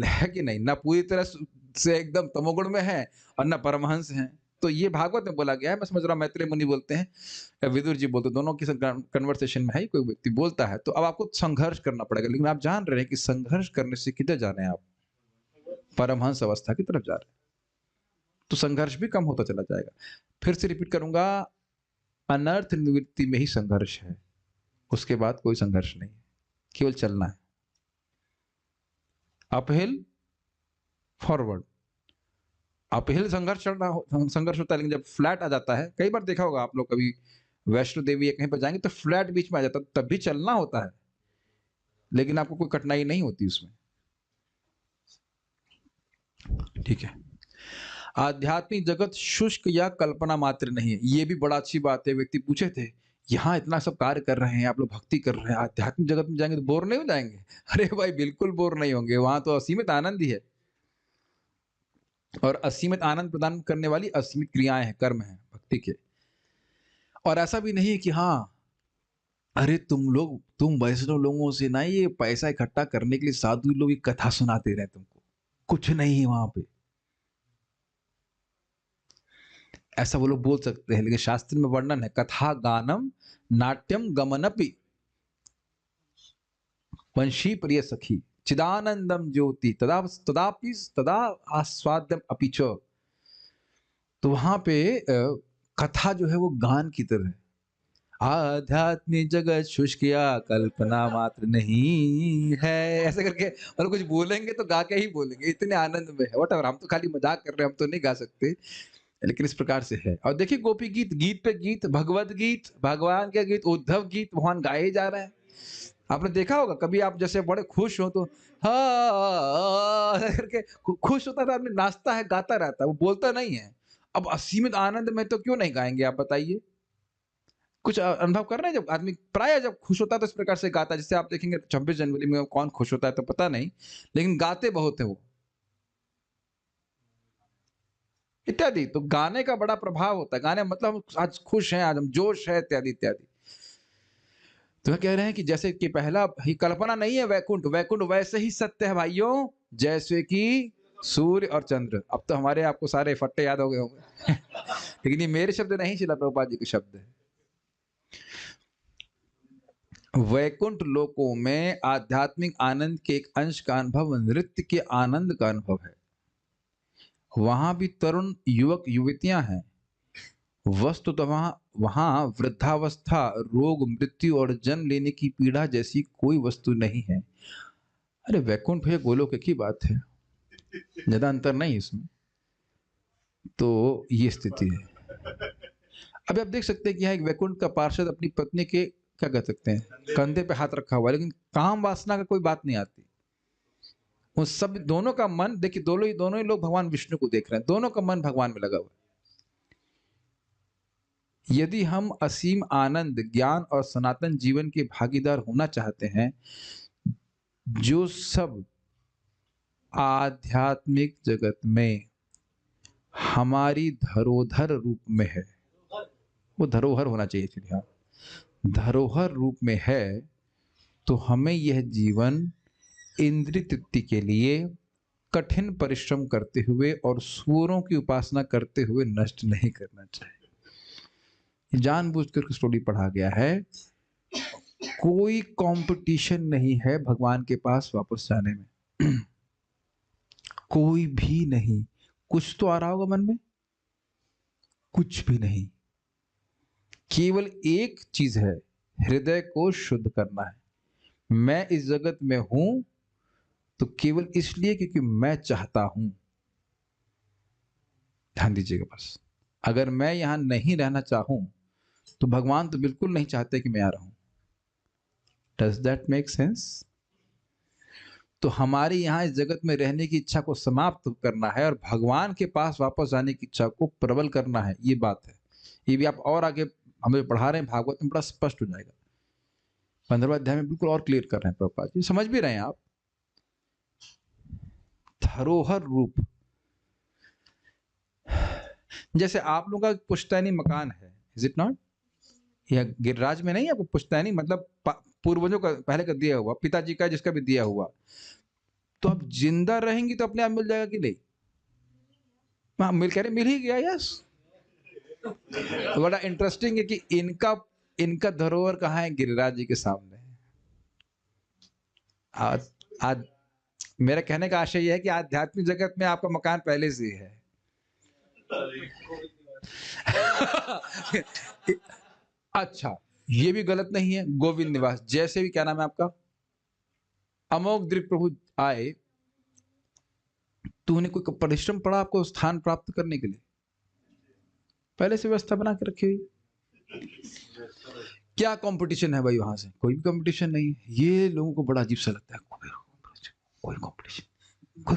है कि नहीं? ना पूरी तरह से एकदम तमोगुण में है, और ना परमहंस हैं। तो ये भागवत में बोला गया है, मैं समझ रहा हूँ मैत्रेय मुनि बोलते हैं या विदुर जी बोलते हैं, दोनों की कन्वर्सेशन में है, कोई व्यक्ति बोलता है तो अब आपको संघर्ष करना पड़ेगा, लेकिन आप जान रहे हैं कि संघर्ष करने से किधर जा रहे हैं आप? परमहंस अवस्था की तरफ जा रहे हैं। तो संघर्ष भी कम होता चला जाएगा। फिर से रिपीट करूंगा, अनर्थ निवृत्ति में ही संघर्ष है, उसके बाद कोई संघर्ष नहीं है, केवल चलना है, अपहिल फॉरवर्ड। अपहिल संघर्ष होता है, लेकिन जब फ्लैट आ जाता है, कई बार देखा होगा आप लोग, कभी वैष्णो देवी या कहीं पर जाएंगे तो फ्लैट बीच में आ जाता है, तब भी चलना होता है, लेकिन आपको कोई कठिनाई नहीं होती उसमें। ठीक है, आध्यात्मिक जगत शुष्क या कल्पना मात्र नहीं है, ये भी बड़ा अच्छी बात है। व्यक्ति पूछे थे, यहाँ इतना सब कार्य कर रहे हैं, आप लोग भक्ति कर रहे हैं, आध्यात्मिक जगत में जाएंगे तो बोर नहीं हो जाएंगे? अरे भाई बिल्कुल बोर नहीं होंगे, वहां तो असीमित आनंद ही है, और असीमित आनंद प्रदान करने वाली असीमित क्रियाएं हैं, कर्म हैं भक्ति के। और ऐसा भी नहीं है कि हाँ अरे तुम वैष्णव लोगों से ना ये पैसा इकट्ठा करने के लिए साधु लोग एक कथा सुनाते रहे तुमको, कुछ नहीं है वहां पे, ऐसा वो लोग बोल सकते हैं, लेकिन शास्त्र में वर्णन है, कथा गानम नाट्यम गमनपि वंशी प्रिय सखी चिदानंदम ज्योति तदा आस्वाद्यम अपि च। तो वहां पे कथा जो है वो गान की तरह है। आध्यात्मिक जगत शुष्क या कल्पना मात्र नहीं है, ऐसे करके, और कुछ बोलेंगे तो गा के ही बोलेंगे, इतने आनंद में है। वॉटएवर, हम तो खाली मजाक कर रहे हैं, हम तो नहीं गा सकते, लेकिन इस प्रकार से है। और देखिए गोपी गीत, गीत पे गीत, भगवत गीत, भगवान के गीत, उद्धव गीत भगवान गाए ही जा रहे हैं। आपने देखा होगा, कभी आप जैसे बड़े खुश हो तो हाँ करके खुश होता है, आदमी नाचता है, गाता रहता है, वो बोलता नहीं है। अब असीमित आनंद में तो क्यों नहीं गाएंगे आप बताइए? कुछ अनुभव कर रहे हैं, जब आदमी प्राय जब खुश होता है तो इस प्रकार से गाता है, जैसे आप देखेंगे 26 जनवरी में कौन खुश होता है तो पता नहीं, लेकिन गाते बहुत है वो, इत्यादि। तो गाने का बड़ा प्रभाव होता है, गाने मतलब आज खुश हैं, आज हम जोश है, इत्यादि इत्यादि। तो कह रहे हैं कि जैसे कि पहला ही कल्पना नहीं है, वैकुंठ, वैकुंठ वैसे ही सत्य है भाइयों जैसे कि सूर्य और चंद्र। अब तो हमारे आपको सारे फट्टे याद हो गए होंगे लेकिन ये मेरे शब्द नहीं, श्रील प्रभुपाद जी के शब्द है। वैकुंठ लोकों में आध्यात्मिक आनंद के एक अंश का अनुभव नृत्य के आनंद का अनुभव है। वहां भी तरुण युवक युवतियां हैं, वस्तुतः वहां वृद्धावस्था, रोग, मृत्यु और जन्म लेने की पीड़ा जैसी कोई वस्तु नहीं है। अरे वैकुंठ है, गोलोक की बात है, ज्यादा अंतर नहीं इसमें। तो ये स्थिति है। अभी आप देख सकते हैं कि यहाँ एक वैकुंठ का पार्षद अपनी पत्नी के क्या कह सकते हैं, कंधे पे हाथ रखा हुआ है, लेकिन काम वासना का कोई बात नहीं आती। वो सब, दोनों का मन देखिए, दोनों ही लोग भगवान विष्णु को देख रहे हैं, दोनों का मन भगवान में लगा हुआ है। यदि हम असीम आनंद, ज्ञान और सनातन जीवन के भागीदार होना चाहते हैं, जो सब आध्यात्मिक जगत में हमारी धरोहर रूप में है, वो धरोहर होना चाहिए, ध्यान, धरोहर रूप में है, तो हमें यह जीवन इंद्रिय तृप्ति के लिए कठिन परिश्रम करते हुए और सूरों की उपासना करते हुए नष्ट नहीं करना चाहिए। जानबूझकर स्टोरी पढ़ा गया है, कोई कंपटीशन नहीं है भगवान के पास वापस जाने में कोई भी नहीं। कुछ तो आ रहा होगा मन में, कुछ भी नहीं, केवल एक चीज है, हृदय को शुद्ध करना है। मैं इस जगत में हूं तो केवल इसलिए क्योंकि मैं चाहता हूं। ध्यान दीजिएगा बस, अगर मैं यहां नहीं रहना चाहूं तो भगवान तो बिल्कुल नहीं चाहते कि मैं यहां रहूं। Does that make sense? तो हमारी यहां इस जगत में रहने की इच्छा को समाप्त करना है और भगवान के पास वापस जाने की इच्छा को प्रबल करना है, ये बात है। ये भी आप और आगे हमें पढ़ा रहे हैं, भागवत में बड़ा स्पष्ट हो जाएगा। 15वें अध्याय में बिल्कुल और क्लियर कर रहे हैं प्रभुपाद जी, समझ भी रहे हैं आप। धरोहर रूप, जैसे आप लोगों का पुश्तैनी मकान है, इज इट नॉट? या गिरिराज में नहीं है आपको पुश्तैनी, मतलब पूर्वजों का पहले का दिया हुआ, पिताजी का जिसका भी दिया हुआ, तो अब जिंदा रहेंगी तो अपने आप मिल जाएगा कि नहीं? हाँ, मिल कह रहे मिल ही गया, यस, तो बड़ा इंटरेस्टिंग है कि इनका धरोहर कहाँ है? गिरिराज जी के सामने। आज आज मेरा कहने का आशय यह है कि आध्यात्मिक जगत में आपका मकान पहले से ही है। अच्छा, ये भी गलत नहीं है। गोविंद निवास जैसे भी, क्या नाम है आपका? अमोघ दृक प्रभु आए, तूने कोई परिश्रम पड़ा आपको स्थान प्राप्त करने के लिए? पहले से व्यवस्था बना के रखी हुई। क्या कंपटीशन है भाई वहां से? कोई भी कंपटीशन नहीं है। ये लोगों को बड़ा अजीब सा लगता है, कोई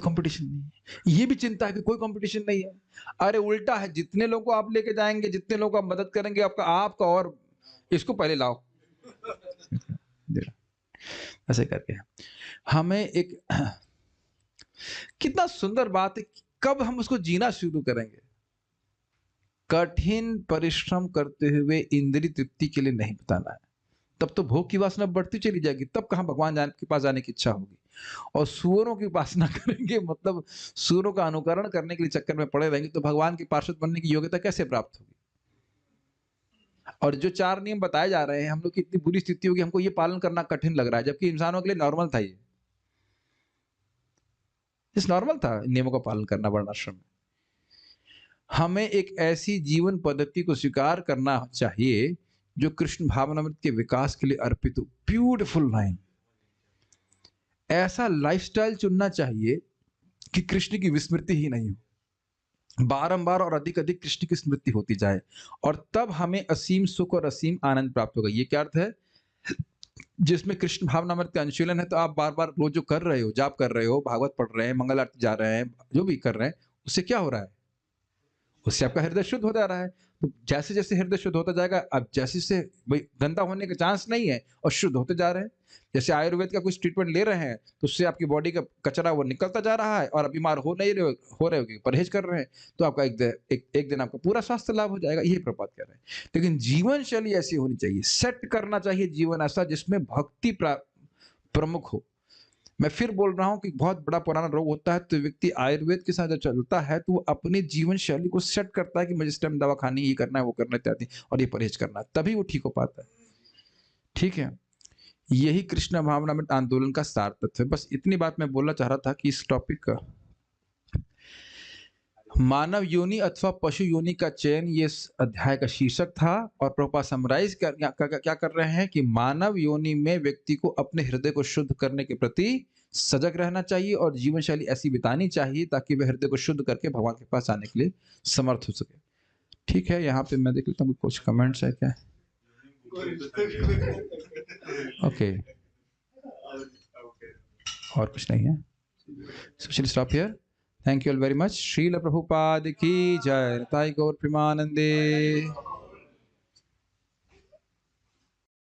कंपटीशन नहीं है। ये भी चिंता है कि कोई कंपटीशन नहीं है। अरे उल्टा है, जितने लोगों को आप लेके जाएंगे, जितने लोगों को आप मदद करेंगे, आपका और इसको पहले लाओ। ऐसे करके हमें एक कितना सुंदर बात है, कब हम उसको जीना शुरू करेंगे? कठिन परिश्रम करते हुए इंद्रिय तृप्ति के लिए नहीं बताना है, तब तो भोग की वासना बढ़ती चली जाएगी, तब कहां भगवान के पास जाने की इच्छा होगी। और सूअरों की उपासना करेंगे, मतलब सूअरों का अनुकरण करने के लिए चक्कर में पड़े रहेंगे, तो भगवान के पार्षद बनने की योग्यता कैसे प्राप्त होगी? और जो 4 नियम बताए जा रहे हैं, हम लोग की इतनी बुरी स्थिति होगी, हमको ये पालन करना कठिन लग रहा है, जबकि इंसानों के लिए नॉर्मल था। ये नॉर्मल था नियमों का पालन करना वर्णाश्रम में। हमें एक ऐसी जीवन पद्धति को स्वीकार करना चाहिए जो कृष्ण भावनामृत के विकास के लिए अर्पित हो। Beautiful line. ऐसा लाइफस्टाइल चुनना चाहिए कि कृष्ण की विस्मृति ही नहीं हो, बारंबार और अधिक अधिक कृष्ण की स्मृति होती जाए, और तब हमें असीम सुख और असीम आनंद प्राप्त होगा। ये क्या अर्थ है? जिसमें कृष्ण भावनामृत का अनुशीलन है, तो आप बार बार रोज जो कर रहे हो, जाप कर रहे हो, भागवत पढ़ रहे हैं, मंगल आरती जा रहे हैं, जो भी कर रहे हैं, उससे क्या हो रहा है? उससे आपका हृदय शुद्ध होता जा रहा है। तो जैसे जैसे हृदय शुद्ध होता जाएगा, अब जैसे से भाई गंदा होने का चांस नहीं है और शुद्ध होते जा रहे हैं। जैसे आयुर्वेद का कुछ ट्रीटमेंट ले रहे हैं, तो उससे आपकी बॉडी का कचरा वो निकलता जा रहा है, और बीमार हो रहे हो, परहेज कर रहे हैं, तो आपका एक दिन आपका पूरा स्वास्थ्य लाभ हो जाएगा। यही प्रपात कर रहे हैं। लेकिन जीवन शैली ऐसी होनी चाहिए, सेट करना चाहिए जीवन ऐसा जिसमें भक्ति प्रमुख हो। मैं फिर बोल रहा हूं कि बहुत बड़ा पुराना रोग होता है, तो व्यक्ति आयुर्वेद के साथ जब चलता है, तो वो अपने जीवन शैली को सेट करता है कि मुझे इस टाइम दवा खानी, ये करना है, वो करना इत्यादि, और ये परहेज करना है, तभी वो ठीक हो पाता है। ठीक है, यही कृष्ण भावनामृत आंदोलन का सार तत्व है। बस इतनी बात मैं बोलना चाह रहा था कि इस टॉपिक का मानव योनि अथवा पशु योनि का चयन ये अध्याय का शीर्षक था। और प्रभुपाद समराइज क्या कर रहे हैं कि मानव योनि में व्यक्ति को अपने हृदय को शुद्ध करने के प्रति सजग रहना चाहिए और जीवन शैली ऐसी बितानी चाहिए ताकि वह हृदय को शुद्ध करके भगवान के पास आने के लिए समर्थ हो सके। ठीक है, यहाँ पे मैं देख लेता हूँ कुछ कमेंट्स है क्या? ओके, और कुछ नहीं है। So stop here. Thank you all very much. Srila Prabhupada ki jai. Nitai Gaur Premanande.